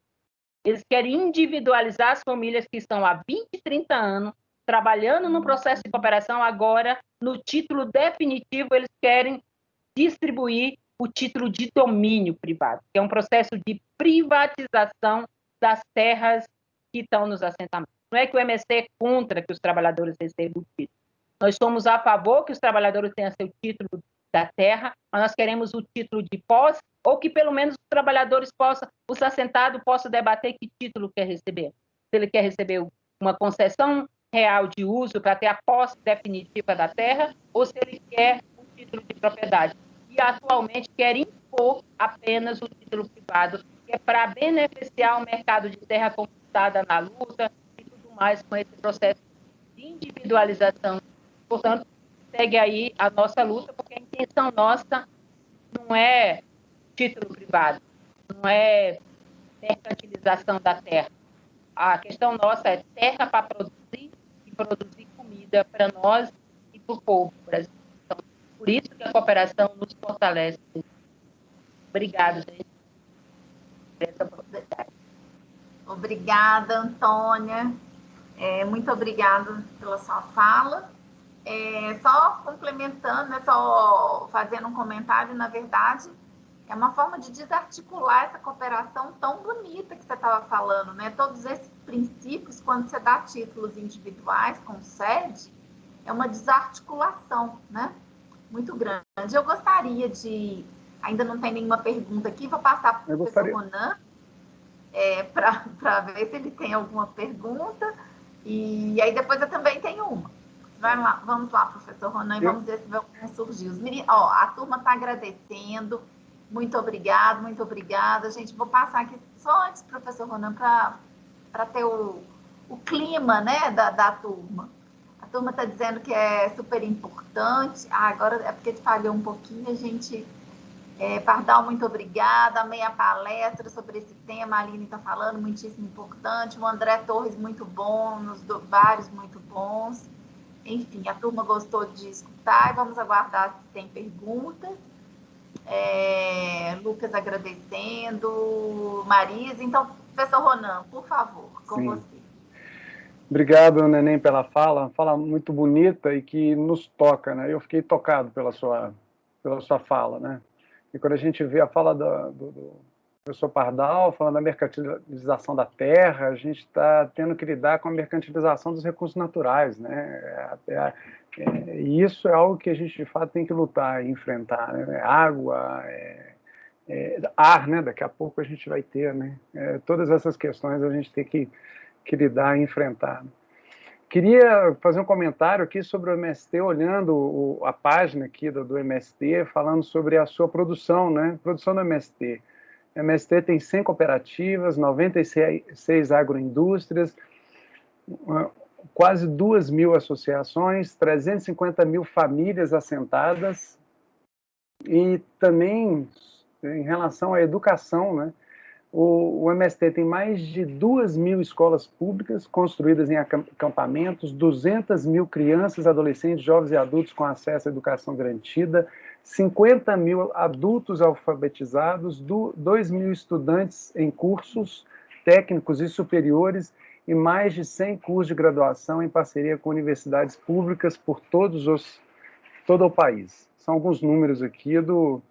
Eles querem individualizar as famílias que estão há 20, 30 anos trabalhando no processo de cooperação. Agora, no título definitivo, eles querem distribuir o título de domínio privado, que é um processo de privatização das terras que estão nos assentamentos. Não é que o MST é contra que os trabalhadores recebam o título. Nós somos a favor que os trabalhadores tenham seu título da terra, mas nós queremos o título de posse, ou que pelo menos os trabalhadores possam, os assentados possam debater que título quer receber. Se ele quer receber uma concessão real de uso para ter a posse definitiva da terra, ou se ele quer o título de propriedade. E atualmente quer impor apenas o título privado, que é para beneficiar o mercado de terra conquistada na luta e tudo mais com esse processo de individualização. Portanto, segue aí a nossa luta, porque a intenção nossa não é título privado, não é mercantilização da terra. A questão nossa é terra para produzir e produzir comida para nós e para o povo brasileiro. Então, por isso que a cooperação nos fortalece. Obrigada, gente. Obrigada, Antônia. Muito obrigada pela sua fala. Só complementando, né, só fazendo um comentário, na verdade, é uma forma de desarticular essa cooperação tão bonita que você estava falando, né? Todos esses princípios, quando você dá títulos individuais com sede, é uma desarticulação, né? Muito grande. Eu gostaria de... Ainda não tem nenhuma pergunta aqui, vou passar para o professor Ronan para ver se ele tem alguma pergunta. E aí depois eu também tenho uma. Vamos lá, professor Ronan, e vamos ver se vão surgir. A turma está agradecendo. Muito obrigada, muito obrigada. Gente, vou passar aqui só antes, professor Ronan, para ter o clima, né, da turma. A turma está dizendo que é super importante. Agora é porque falhou um pouquinho, a gente... Pardal, muito obrigada. Amei a palestra sobre esse tema. A Aline está falando, muitíssimo importante. O André Torres, muito bom. Vários muito bons. Enfim, a turma gostou de escutar. E vamos aguardar se tem perguntas. Lucas agradecendo. Marisa. Então, professor Ronan, por favor, com você. Obrigado, Neném, pela fala muito bonita e que nos toca, né? Eu fiquei tocado pela sua fala, né? E quando a gente vê a fala do professor Pardal, falando da mercantilização da terra, a gente está tendo que lidar com a mercantilização dos recursos naturais, né? E isso é algo que a gente, de fato, tem que lutar e enfrentar, né? Água, ar, né? Daqui a pouco a gente vai ter, né? Todas essas questões a gente tem que lidar e enfrentar. Queria fazer um comentário aqui sobre o MST, olhando a página aqui do MST, falando sobre a sua produção, né? Produção do MST. O MST tem 100 cooperativas, 96 agroindústrias, quase 2.000 associações, 350 mil famílias assentadas e também em relação à educação, né? O MST tem mais de 2.000 escolas públicas construídas em acampamentos, 200.000 crianças, adolescentes, jovens e adultos com acesso à educação garantida, 50.000 adultos alfabetizados, 2.000 estudantes em cursos técnicos e superiores e mais de 100 cursos de graduação em parceria com universidades públicas por todo o país. São alguns números aqui do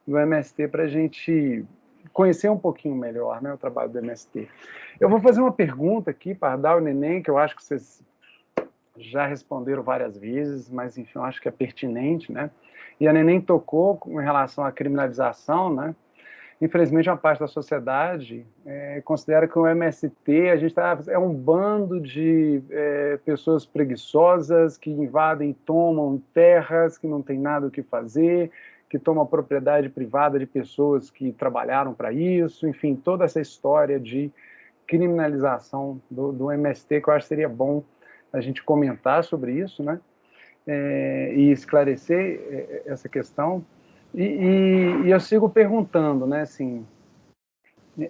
MST para a gente conhecer um pouquinho melhor, né, o trabalho do MST. Eu vou fazer uma pergunta aqui, Pardal e Neném, que eu acho que vocês já responderam várias vezes, mas, enfim, eu acho que é pertinente, né? E a Neném tocou em relação à criminalização, né? Infelizmente, uma parte da sociedade considera que o MST é um bando de pessoas preguiçosas que invadem, tomam terras, que não tem nada o que fazer, que tomam propriedade privada de pessoas que trabalharam para isso, enfim, toda essa história de criminalização do MST, que eu acho que seria bom a gente comentar sobre isso, né? E esclarecer essa questão. E eu sigo perguntando, né, assim,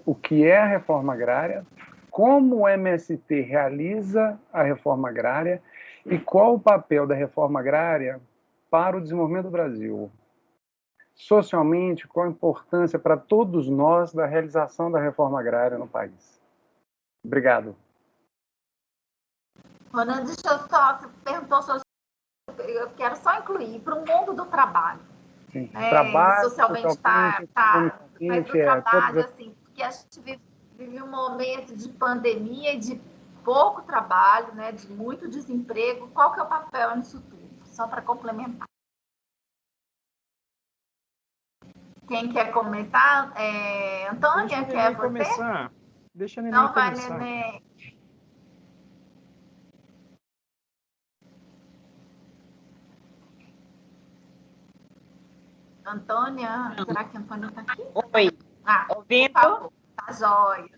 o que é a reforma agrária, como o MST realiza a reforma agrária e qual o papel da reforma agrária para o desenvolvimento do Brasil. Socialmente, qual a importância para todos nós da realização da reforma agrária no país. Obrigado. Ronan, deixa eu só, você perguntou sobre, eu quero só incluir para o mundo do trabalho. Sim, trabalho, socialmente está, mas do trabalho, assim, porque a gente vive um momento de pandemia e de pouco trabalho, né, de muito desemprego. Qual que é o papel nisso tudo? Só para complementar. Quem quer comentar? Antônia, quer você? Começar. Deixa a Neném Então vai, começar. Neném. Antônia, será que a Antônia está aqui? Oi. Ouvindo? Por favor, tá joia.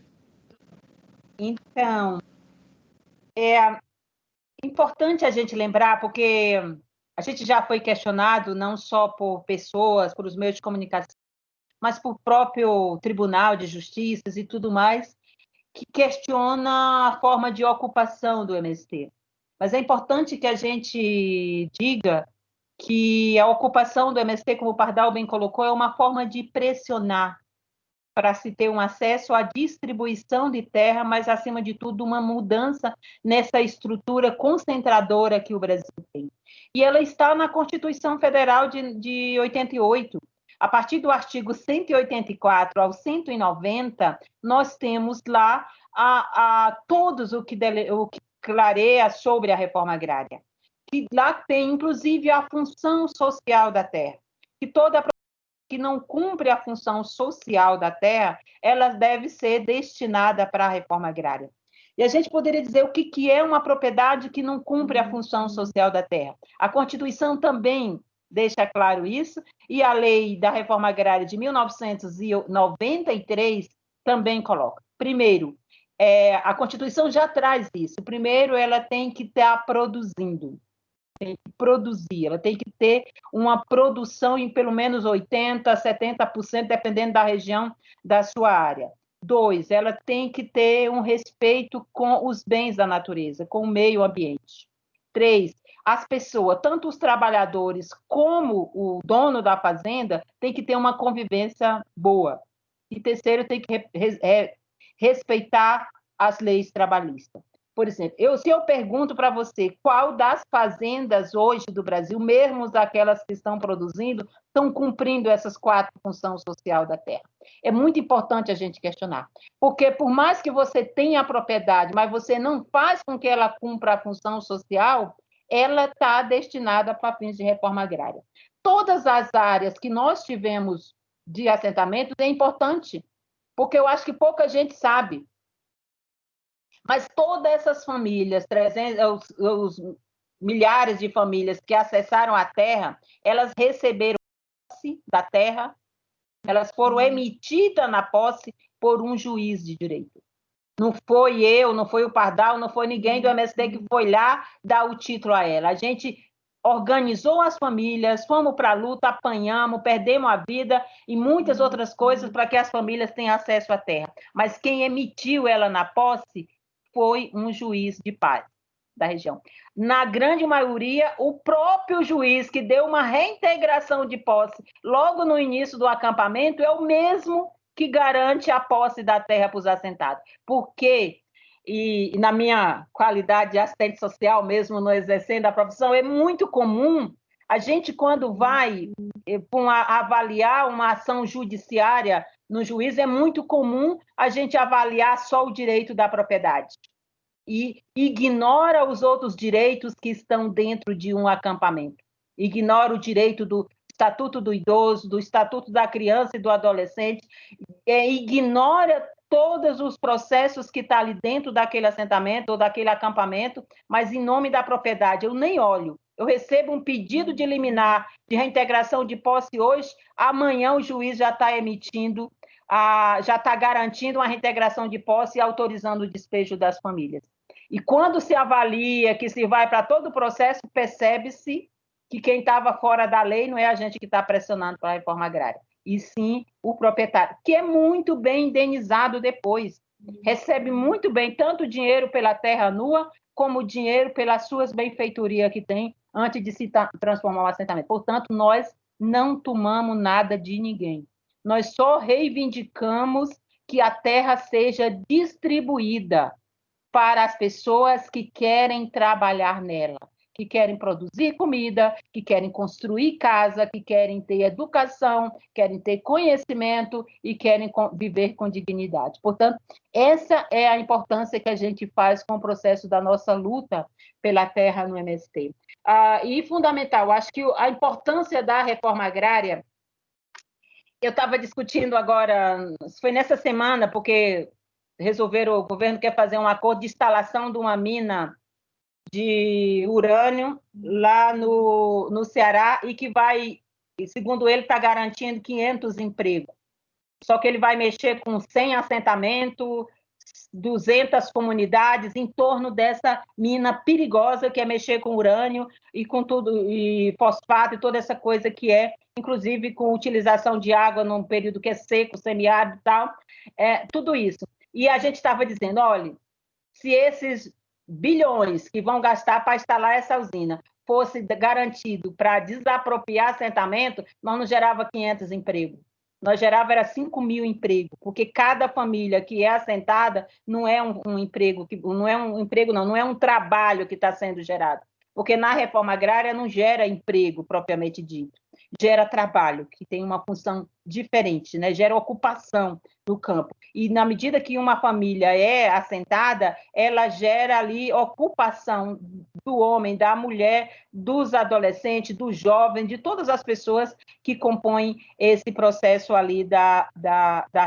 Então, é importante a gente lembrar, porque a gente já foi questionado não só por pessoas, por os meios de comunicação, mas por próprio Tribunal de Justiças e tudo mais, que questiona a forma de ocupação do MST. Mas é importante que a gente diga que a ocupação do MST, como o Pardal bem colocou, é uma forma de pressionar para se ter um acesso à distribuição de terra, mas, acima de tudo, uma mudança nessa estrutura concentradora que o Brasil tem. E ela está na Constituição Federal de 88. A partir do artigo 184 ao 190, nós temos lá todos o que clareia sobre a reforma agrária. Que lá tem, inclusive, a função social da terra, que toda que não cumpre a função social da terra, ela deve ser destinada para a reforma agrária. E a gente poderia dizer o que é uma propriedade que não cumpre a função social da terra. A Constituição também deixa claro isso, e a lei da reforma agrária de 1993 também coloca. Primeiro, a Constituição já traz isso. Primeiro, ela tem que estar produzindo. Tem que produzir, ela tem que ter uma produção em pelo menos 80%, 70%, dependendo da região da sua área. 2, ela tem que ter um respeito com os bens da natureza, com o meio ambiente. 3, as pessoas, tanto os trabalhadores como o dono da fazenda, tem que ter uma convivência boa. E terceiro, tem que respeitar as leis trabalhistas. Por exemplo, se eu pergunto para você qual das fazendas hoje do Brasil, mesmo aquelas que estão produzindo, estão cumprindo essas 4 funções sociais da terra. É muito importante a gente questionar, porque por mais que você tenha a propriedade, mas você não faz com que ela cumpra a função social, ela está destinada para fins de reforma agrária. Todas as áreas que nós tivemos de assentamento é importante, porque eu acho que pouca gente sabe. Mas todas essas famílias, os milhares de famílias que acessaram a terra, elas receberam posse da terra, elas foram emitidas na posse por um juiz de direito. Não foi eu, não foi o Pardal, não foi ninguém do MST que foi lá dar o título a ela. A gente organizou as famílias, fomos para a luta, apanhamos, perdemos a vida e muitas outras coisas para que as famílias tenham acesso à terra. Mas quem emitiu ela na posse foi um juiz de paz da região. Na grande maioria, o próprio juiz que deu uma reintegração de posse logo no início do acampamento é o mesmo que garante a posse da terra para os assentados. Porque, e na minha qualidade de assistente social, mesmo não exercendo a profissão, é muito comum a gente, quando vai avaliar uma ação judiciária no juiz, é muito comum a gente avaliar só o direito da propriedade e ignora os outros direitos que estão dentro de um acampamento. Ignora o direito do Estatuto do Idoso, do Estatuto da Criança e do Adolescente, ignora todos os processos que estão ali dentro daquele assentamento ou daquele acampamento, mas em nome da propriedade, eu nem olho. Eu recebo um pedido de liminar de reintegração de posse hoje, amanhã o juiz já está emitindo, já está garantindo uma reintegração de posse e autorizando o despejo das famílias. E quando se avalia, que se vai para todo o processo, percebe-se que quem estava fora da lei não é a gente que está pressionando para a reforma agrária, e sim o proprietário, que é muito bem indenizado depois. Recebe muito bem tanto dinheiro pela terra nua, como dinheiro pelas suas benfeitorias que tem antes de se transformar em assentamento. Portanto, nós não tomamos nada de ninguém. Nós só reivindicamos que a terra seja distribuída para as pessoas que querem trabalhar nela, que querem produzir comida, que querem construir casa, que querem ter educação, querem ter conhecimento e querem viver com dignidade. Portanto, essa é a importância que a gente faz com o processo da nossa luta pela terra no MST. E fundamental, acho que a importância da reforma agrária, eu estava discutindo agora, foi nessa semana, porque o governo quer fazer um acordo de instalação de uma mina de urânio lá no Ceará e que vai, segundo ele, está garantindo 500 empregos. Só que ele vai mexer com 100 assentamentos, 200 comunidades em torno dessa mina perigosa que é mexer com urânio e com tudo, e fosfato e toda essa coisa que é, inclusive com utilização de água num período que é seco, semiárido e tal, tudo isso. E a gente estava dizendo, olha, se esses bilhões que vão gastar para instalar essa usina fosse garantido para desapropriar assentamento, nós não gerava 500 empregos. Nós gerava era 5 mil empregos, porque cada família que é assentada não é um emprego, não é um trabalho que está sendo gerado. Porque na reforma agrária não gera emprego propriamente dito, gera trabalho, que tem uma função diferente, né? Gera ocupação no campo. E na medida que uma família é assentada, ela gera ali ocupação do homem, da mulher, dos adolescentes, dos jovens, de todas as pessoas que compõem esse processo ali da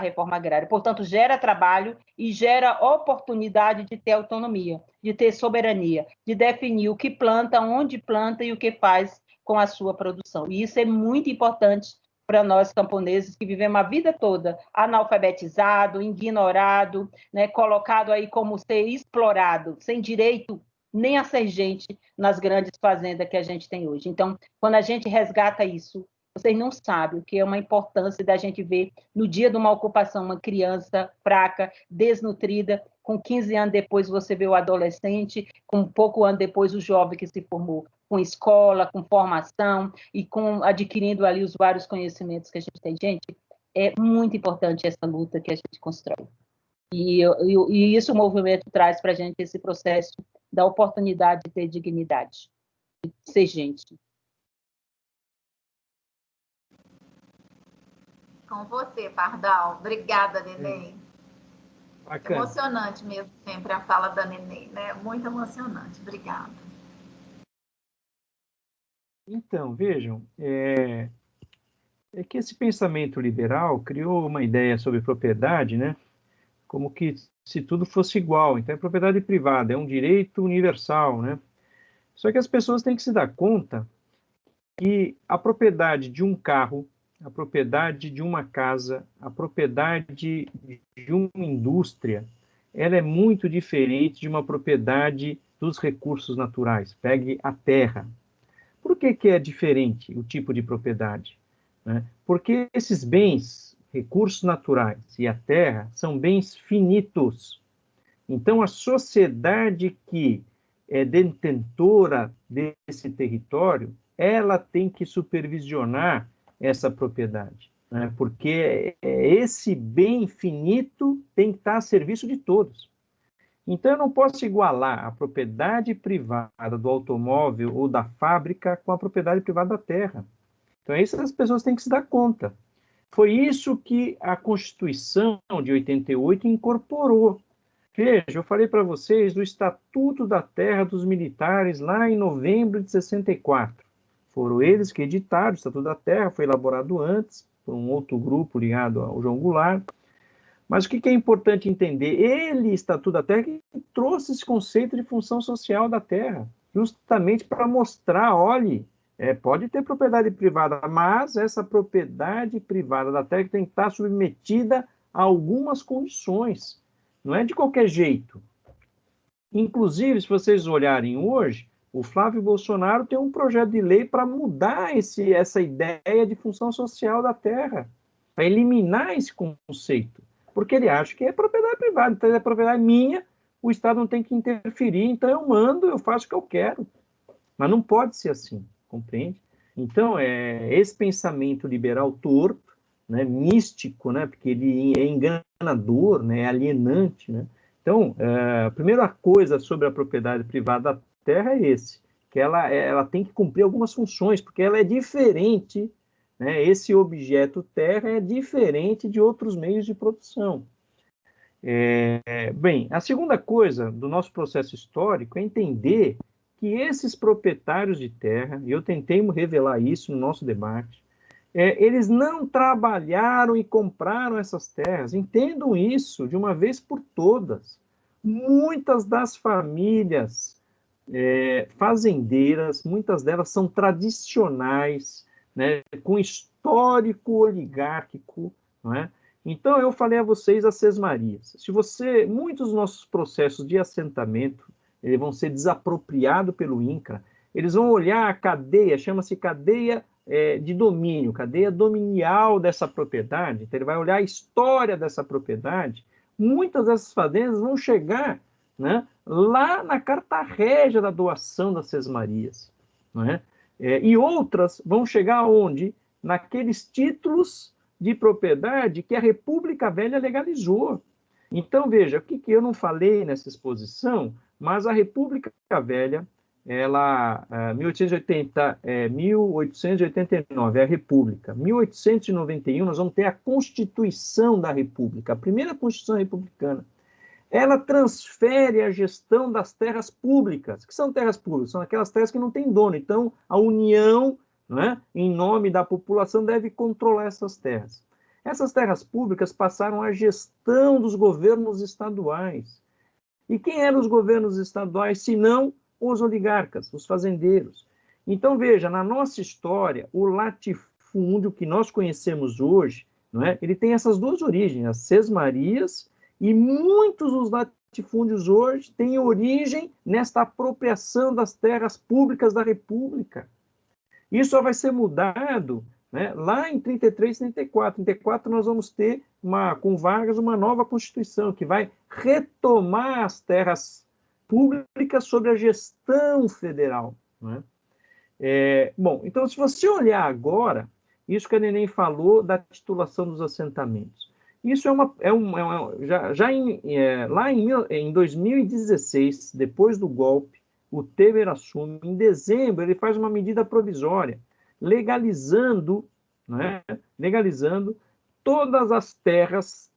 reforma agrária. Portanto, gera trabalho e gera oportunidade de ter autonomia, de ter soberania, de definir o que planta, onde planta e o que faz com a sua produção. E isso é muito importante para nós camponeses que vivemos a vida toda analfabetizado, ignorado, né, colocado aí como ser explorado, sem direito nem a ser gente nas grandes fazendas que a gente tem hoje. Então, quando a gente resgata isso, vocês não sabem o que é uma importância da gente ver no dia de uma ocupação uma criança fraca, desnutrida, com 15 anos depois você vê o adolescente, com pouco ano depois o jovem que se formou, com escola, com formação e com adquirindo ali os vários conhecimentos que a gente tem. Gente, é muito importante essa luta que a gente constrói. E isso o movimento traz para a gente esse processo da oportunidade de ter dignidade, de ser gente. Com você, Pardal. Obrigada, Neném. Bacana. Emocionante mesmo sempre a fala da Neném, né? Muito emocionante. Obrigada. Então, vejam, é que esse pensamento liberal criou uma ideia sobre propriedade, né? Como que se tudo fosse igual. Então, é propriedade privada, é um direito universal, né? Só que as pessoas têm que se dar conta que a propriedade de um carro, a propriedade de uma casa, a propriedade de uma indústria, ela é muito diferente de uma propriedade dos recursos naturais. Pegue a terra. Por que é diferente o tipo de propriedade? Né? Porque esses bens, recursos naturais e a terra, são bens finitos. Então, a sociedade que é detentora desse território, ela tem que supervisionar essa propriedade, né? Porque esse bem finito tem que estar a serviço de todos. Então, eu não posso igualar a propriedade privada do automóvel ou da fábrica com a propriedade privada da terra. Então, isso as pessoas têm que se dar conta. Foi isso que a Constituição de 88 incorporou. Veja, eu falei para vocês do Estatuto da Terra dos Militares lá em novembro de 64. Foram eles que editaram o Estatuto da Terra, foi elaborado antes, por um outro grupo ligado ao João Goulart. Mas o que é importante entender? Ele, Estatuto da Terra, que trouxe esse conceito de função social da terra, justamente para mostrar, olhe, pode ter propriedade privada, mas essa propriedade privada da terra tem que estar submetida a algumas condições. Não é de qualquer jeito. Inclusive, se vocês olharem hoje, o Flávio Bolsonaro tem um projeto de lei para mudar essa ideia de função social da terra, para eliminar esse conceito, porque ele acha que é propriedade privada, então é propriedade minha, o Estado não tem que interferir, então eu mando, eu faço o que eu quero. Mas não pode ser assim, compreende? Então, esse pensamento liberal torto, né, místico, né, porque ele é enganador, né, é alienante, né? Então, a primeira coisa sobre a propriedade privada da terra é que ela tem que cumprir algumas funções, porque ela é diferente, né, esse objeto terra é diferente de outros meios de produção. Bem, a segunda coisa do nosso processo histórico é entender que esses proprietários de terra, e eu tentei revelar isso no nosso debate, eles não trabalharam e compraram essas terras. Entendam isso de uma vez por todas. Muitas das famílias fazendeiras, muitas delas são tradicionais, né, com histórico oligárquico, não é? Então, eu falei a vocês as sesmarias. Muitos dos nossos processos de assentamento, eles vão ser desapropriados pelo INCRA, eles vão olhar a cadeia, chama-se cadeia de domínio, cadeia dominial dessa propriedade, então ele vai olhar a história dessa propriedade. Muitas dessas fazendas vão chegar, né, lá na carta régia da doação das sesmarias, não é? E outras vão chegar onde? Naqueles títulos de propriedade que a República Velha legalizou. Então, veja, o que eu não falei nessa exposição, mas a República Velha, ela, 1889 é a República. 1891 nós vamos ter a Constituição da República, a primeira Constituição republicana. Ela transfere a gestão das terras públicas. O que são terras públicas? São aquelas terras que não têm dono. Então, a União, né, em nome da população, deve controlar essas terras. Essas terras públicas passaram à gestão dos governos estaduais. E quem eram os governos estaduais, se não os oligarcas, os fazendeiros? Então, veja, na nossa história, o latifúndio que nós conhecemos hoje, não é? Ele tem essas duas origens, as sesmarias, e muitos dos latifúndios hoje têm origem nesta apropriação das terras públicas da República. Isso só vai ser mudado, né, lá em 33, 34. Em 34 nós vamos ter, com Vargas, uma nova Constituição que vai retomar as terras públicas sob a gestão federal. Né? Bom, então, se você olhar agora, isso que a Neném falou da titulação dos assentamentos. Isso lá em 2016, depois do golpe, o Temer assume, em dezembro, ele faz uma medida provisória, legalizando todas as terras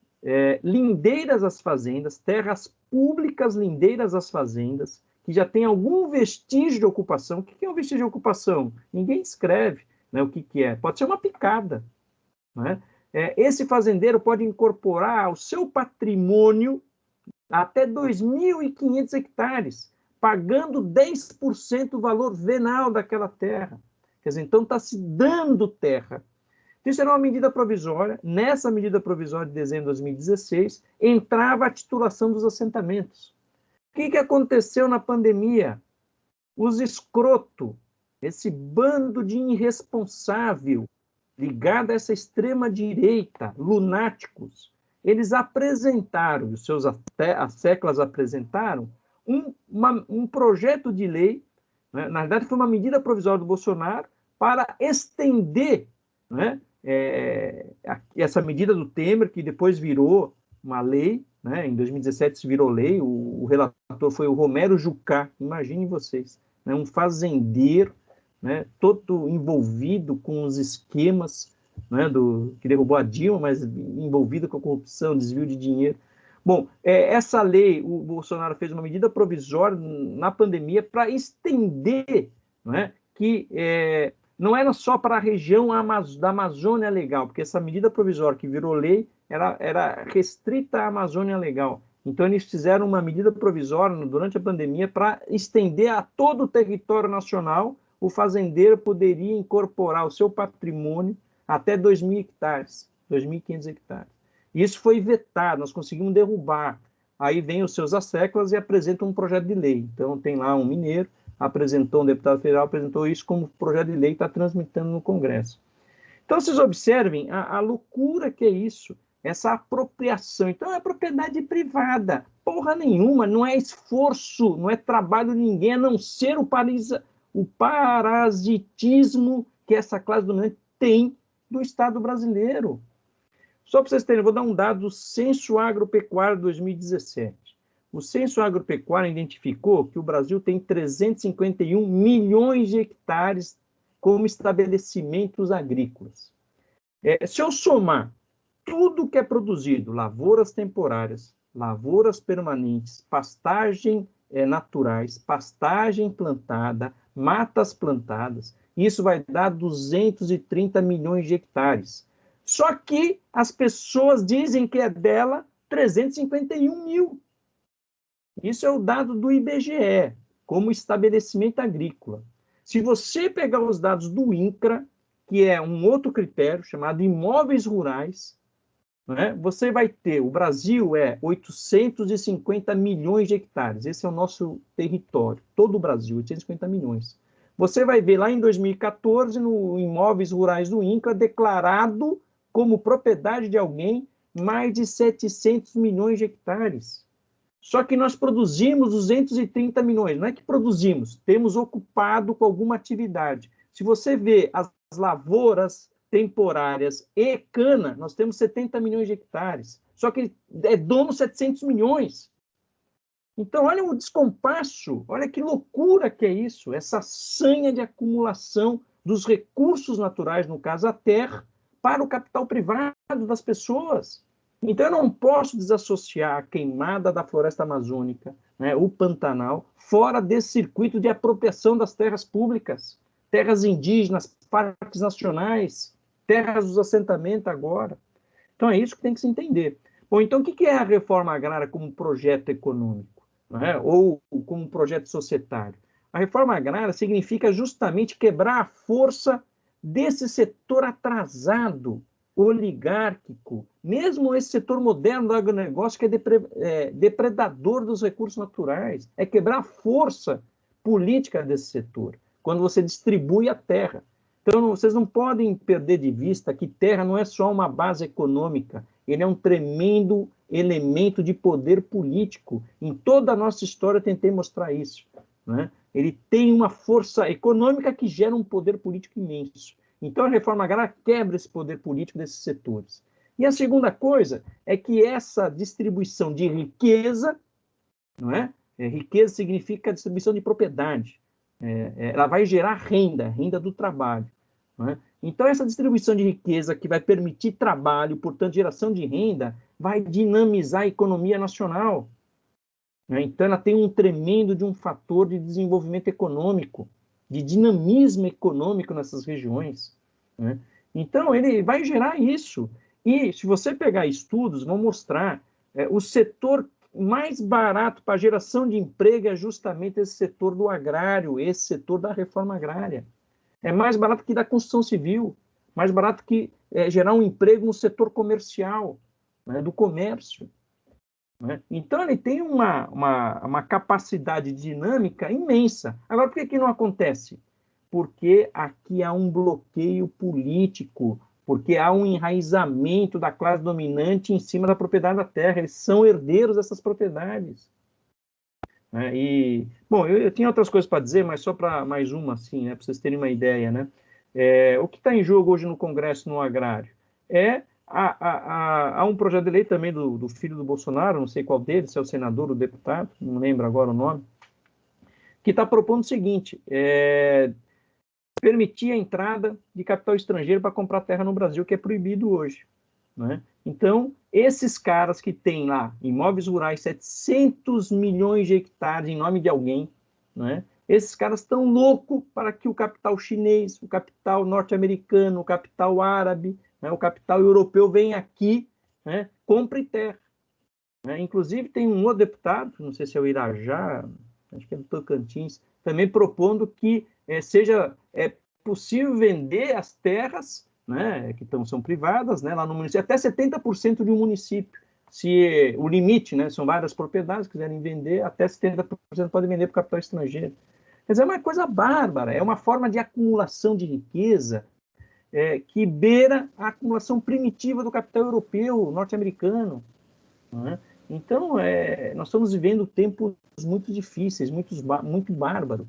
lindeiras às fazendas, terras públicas lindeiras às fazendas, que já tem algum vestígio de ocupação. O que é um vestígio de ocupação? Ninguém escreve, né, o que é. Pode ser uma picada, né? Esse fazendeiro pode incorporar ao seu patrimônio até 2.500 hectares, pagando 10% do valor venal daquela terra. Quer dizer, então está se dando terra. Isso era uma medida provisória. Nessa medida provisória de dezembro de 2016, entrava a titulação dos assentamentos. O que aconteceu na pandemia? Os escroto, esse bando de irresponsável ligado a essa extrema-direita, lunáticos, eles apresentaram, os seus asseclas apresentaram, um projeto de lei, né? Na verdade foi uma medida provisória do Bolsonaro para estender, né, essa medida do Temer, que depois virou uma lei, né? Em 2017 se virou lei, o relator foi o Romero Jucá, imaginem vocês, né? Um fazendeiro, né, todo envolvido com os esquemas, né, que derrubou a Dilma, mas envolvido com a corrupção, desvio de dinheiro. Bom, essa lei, o Bolsonaro fez uma medida provisória na pandemia para estender, né, que não era só para a região da Amazônia Legal, porque essa medida provisória que virou lei era restrita à Amazônia Legal. Então, eles fizeram uma medida provisória durante a pandemia para estender a todo o território nacional. O fazendeiro poderia incorporar o seu patrimônio até 2.000 hectares, 2.500 hectares. Isso foi vetado, nós conseguimos derrubar. Aí vem os seus asseclas e apresentam um projeto de lei. Então, tem lá um mineiro, apresentou, um deputado federal apresentou isso como projeto de lei e está transmitindo no Congresso. Então, vocês observem a loucura que é isso, essa apropriação. Então, é propriedade privada, porra nenhuma, não é esforço, não é trabalho de ninguém, a não ser o parasitismo que essa classe dominante tem do Estado brasileiro. Só para vocês terem, vou dar um dado do Censo Agropecuário 2017. O Censo Agropecuário identificou que o Brasil tem 351 milhões de hectares como estabelecimentos agrícolas. Se eu somar tudo que é produzido, lavouras temporárias, lavouras permanentes, pastagem naturais, pastagem plantada, matas plantadas, isso vai dar 230 milhões de hectares. Só que as pessoas dizem que é dela 351 mil. Isso é o dado do IBGE, como estabelecimento agrícola. Se você pegar os dados do INCRA, que é um outro critério chamado imóveis rurais, né, você vai ter, o Brasil 850 milhões de hectares, esse é o nosso território, todo o Brasil, 850 milhões. Você vai ver lá em 2014, no imóveis rurais do INCRA, declarado como propriedade de alguém mais de 700 milhões de hectares. Só que nós produzimos 230 milhões, não é que produzimos, temos ocupado com alguma atividade. Se você vê as lavouras temporárias e cana, nós temos 70 milhões de hectares. Só que é dono 700 milhões. Então, olha o descompasso, olha que loucura que é isso, essa sanha de acumulação dos recursos naturais, no caso a terra, para o capital privado das pessoas. Então, eu não posso desassociar a queimada da floresta amazônica, né, o Pantanal, fora desse circuito de apropriação das terras públicas, terras indígenas, parques nacionais, terras dos assentamentos agora. Então, é isso que tem que se entender. Bom, então, o que é a reforma agrária como projeto econômico, né, ou como projeto societário? A reforma agrária significa justamente quebrar a força desse setor atrasado, oligárquico, mesmo esse setor moderno do agronegócio que é depredador dos recursos naturais, é quebrar a força política desse setor, quando você distribui a terra. Então, vocês não podem perder de vista que terra não é só uma base econômica, ele é um tremendo elemento de poder político. Em toda a nossa história eu tentei mostrar isso, né? Ele tem uma força econômica que gera um poder político imenso. Então, a reforma agrária quebra esse poder político desses setores. E a segunda coisa é que essa distribuição de riqueza, não é? Riqueza significa distribuição de propriedade. Ela vai gerar renda, renda do trabalho. Não é? Então, essa distribuição de riqueza que vai permitir trabalho, portanto, geração de renda, vai dinamizar a economia nacional. Então, ela tem um tremendo de um fator de desenvolvimento econômico, de dinamismo econômico nessas regiões, né? Então, ele vai gerar isso. E, se você pegar estudos, vão mostrar o setor mais barato para geração de emprego é justamente esse setor do agrário, esse setor da reforma agrária. É mais barato que da construção civil, mais barato que gerar um emprego no setor comercial, né, do comércio. Né? Então, ele tem uma capacidade dinâmica imensa. Agora, por que não acontece? porque aqui há um bloqueio político, porque há um enraizamento da classe dominante em cima da propriedade da terra. Eles são herdeiros dessas propriedades. Bom, eu tinha outras coisas para dizer, mas só para mais uma, assim, né, para vocês terem uma ideia, né? O que está em jogo hoje no Congresso, no agrário, há um projeto de lei também do filho do Bolsonaro, não sei qual deles, se é o senador ou o deputado, não lembro agora o nome, que está propondo o seguinte, permitir a entrada de capital estrangeiro para comprar terra no Brasil, que é proibido hoje. Né? Então, esses caras que têm lá imóveis rurais, 700 milhões de hectares em nome de alguém, né? Esses caras estão loucos para que o capital chinês, o capital norte-americano, o capital árabe, né? O capital europeu venha aqui, né? Compre terra. Né? Inclusive, tem um outro deputado, não sei se é o Irajá, acho que é do Tocantins, também propondo que seja possível vender as terras, né, que são privadas, né, lá no município, até 70% de um município. Se o limite, né, são várias propriedades, quiserem vender, até 70% podem vender para o capital estrangeiro. Quer dizer, é uma coisa bárbara, é uma forma de acumulação de riqueza que beira a acumulação primitiva do capital europeu, norte-americano. Né? Então, nós estamos vivendo tempos muito difíceis, muito bárbaros.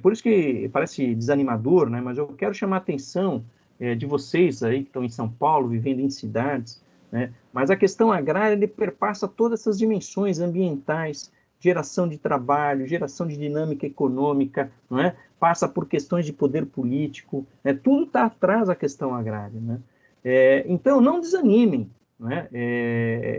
Por isso que parece desanimador, né? Mas eu quero chamar a atenção de vocês aí que estão em São Paulo, vivendo em cidades, né? Mas a questão agrária, ele perpassa todas essas dimensões ambientais, geração de trabalho, geração de dinâmica econômica, não é? Passa por questões de poder político, tudo está atrás da questão agrária, né? Então, não desanimem, né?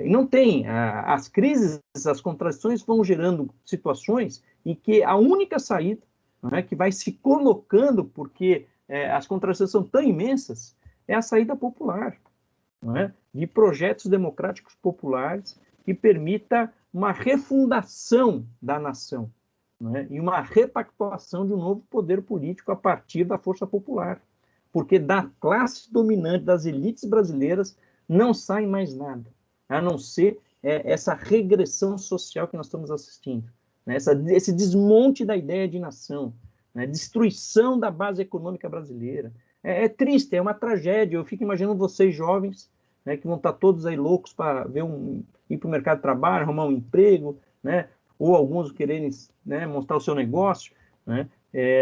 Não tem, as crises, as contradições vão gerando situações em que a única saída, né, que vai se colocando, porque as contradições são tão imensas, é a saída popular, né, de projetos democráticos populares que permita uma refundação da nação, né, e uma repactuação de um novo poder político a partir da força popular. Porque da classe dominante, das elites brasileiras, não sai mais nada, a não ser essa regressão social que nós estamos assistindo. Né? Esse desmonte da ideia de nação, né? Destruição da base econômica brasileira. É triste, é uma tragédia. Eu fico imaginando vocês jovens, né, que vão estar todos aí loucos para ir para o mercado de trabalho, arrumar um emprego, né? Ou alguns quererem, né, montar o seu negócio. Né?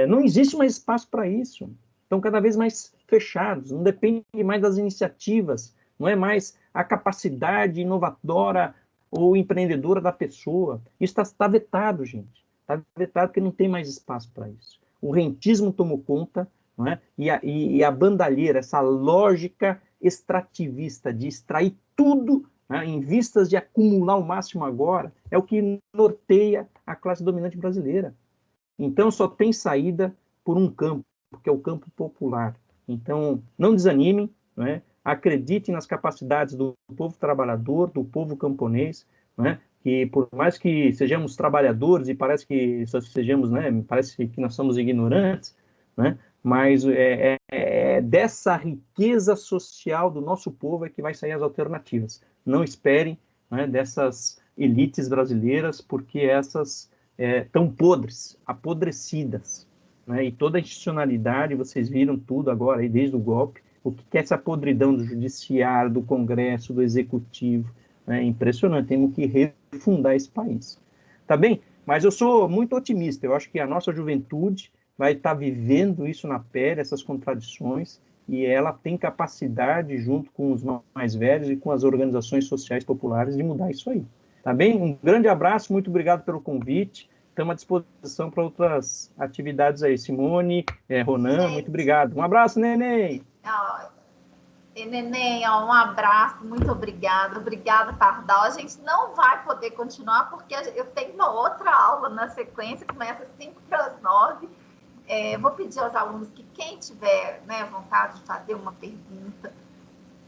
Não existe mais espaço para isso. Estão cada vez mais fechados, não depende mais das iniciativas, não é mais a capacidade inovadora ou empreendedora da pessoa. Isso está vetado, gente. Está vetado porque não tem mais espaço para isso. O rentismo tomou conta, não é? E a bandalheira, essa lógica extrativista de extrair tudo, né, em vistas de acumular o máximo agora, é o que norteia a classe dominante brasileira. Então, só tem saída por um campo, que é o campo popular. Então, não desanimem, né? Acreditem nas capacidades do povo trabalhador, do povo camponês, né? Que por mais que sejamos trabalhadores e parece que sejamos, né? Parece que nós somos ignorantes, né? Mas dessa riqueza social do nosso povo é que vai sair as alternativas. Não esperem, né, dessas elites brasileiras, porque essas estão podres, apodrecidas. Né? E toda a institucionalidade, vocês viram tudo agora, aí, desde o golpe, o que é essa podridão do judiciário, do Congresso, do Executivo. É impressionante, temos que refundar esse país. Tá bem? Mas eu sou muito otimista, eu acho que a nossa juventude vai estar vivendo isso na pele, essas contradições, e ela tem capacidade, junto com os mais velhos e com as organizações sociais populares, de mudar isso aí. Tá bem? Um grande abraço, muito obrigado pelo convite. Estamos à disposição para outras atividades aí. Simone, Ronan, muito obrigado. Um abraço, Neném. Neném, um abraço, muito obrigada. Obrigada, Pardal. A gente não vai poder continuar porque eu tenho uma outra aula na sequência, começa às 8:55. Vou pedir aos alunos que quem tiver, né, vontade de fazer uma pergunta,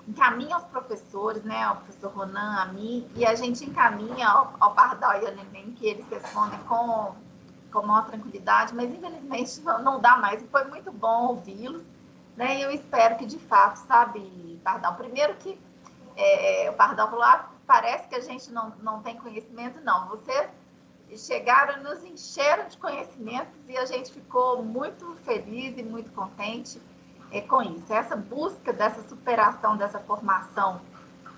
encaminha aos professores, né, ao professor Ronan, a mim, e a gente encaminha ao Pardal e ao Neném, que eles respondem com maior tranquilidade, mas infelizmente não dá mais. E foi muito bom ouvi-los, né, e eu espero que de fato, sabe, Pardal, primeiro que o Pardal falou, parece que a gente não tem conhecimento, não. Você e chegaram e nos encheram de conhecimentos e a gente ficou muito feliz e muito contente com isso. Essa busca dessa superação, dessa formação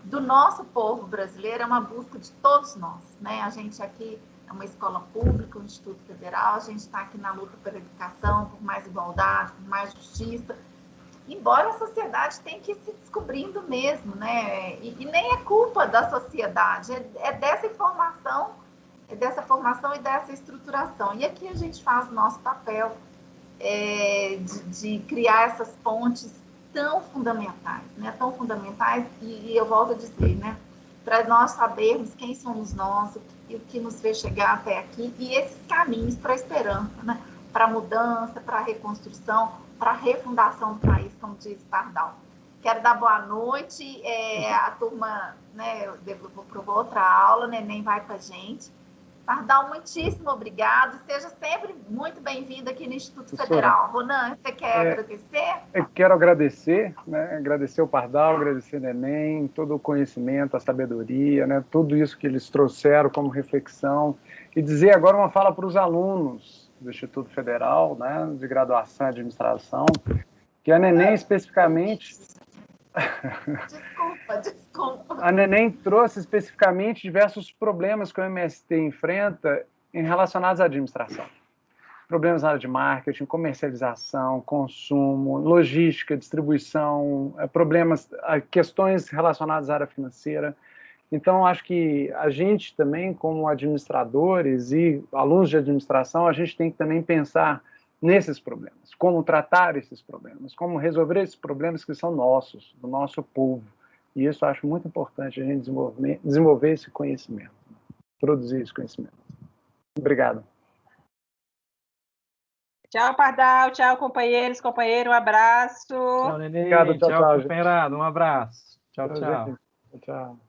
do nosso povo brasileiro é uma busca de todos nós, né? A gente aqui é uma escola pública, um Instituto Federal, a gente está aqui na luta pela educação, por mais igualdade, por mais justiça, embora a sociedade tenha que ir se descobrindo mesmo, né? E nem é culpa da sociedade, é dessa formação e dessa estruturação. E aqui a gente faz o nosso papel de criar essas pontes tão fundamentais, né? Tão fundamentais, e eu volto a dizer, né? Para nós sabermos quem somos nós, o que nos fez chegar até aqui, e esses caminhos para a esperança, né? Para a mudança, para a reconstrução, para a refundação do país, como diz Pardal. Quero dar boa noite, a turma, né? Eu vou para outra aula, né? Nem vai com a gente. Pardal, muitíssimo obrigado. Seja sempre muito bem-vindo aqui no Instituto Federal. Ronan, você quer agradecer? Eu quero agradecer, né? Agradecer o Pardal, agradecer o Neném, todo o conhecimento, a sabedoria, né? Tudo isso que eles trouxeram como reflexão. E dizer agora uma fala para os alunos do Instituto Federal, né? De graduação em administração, que a Neném especificamente... Desculpa. A Neném trouxe especificamente diversos problemas que o MST enfrenta relacionados à administração. Problemas na área de marketing, comercialização, consumo, logística, distribuição, problemas, questões relacionadas à área financeira. Então, acho que a gente também, como administradores e alunos de administração, a gente tem que também pensar nesses problemas, como tratar esses problemas, como resolver esses problemas que são nossos, do nosso povo. E isso eu acho muito importante a gente desenvolver esse conhecimento, produzir esse conhecimento. Obrigado. Tchau, Pardal. Tchau, companheiros, companheiro. Um abraço. Tchau, Neném. Obrigado, tchau, Tchau, companheirado. Um abraço. Tchau, tchau. Tchau.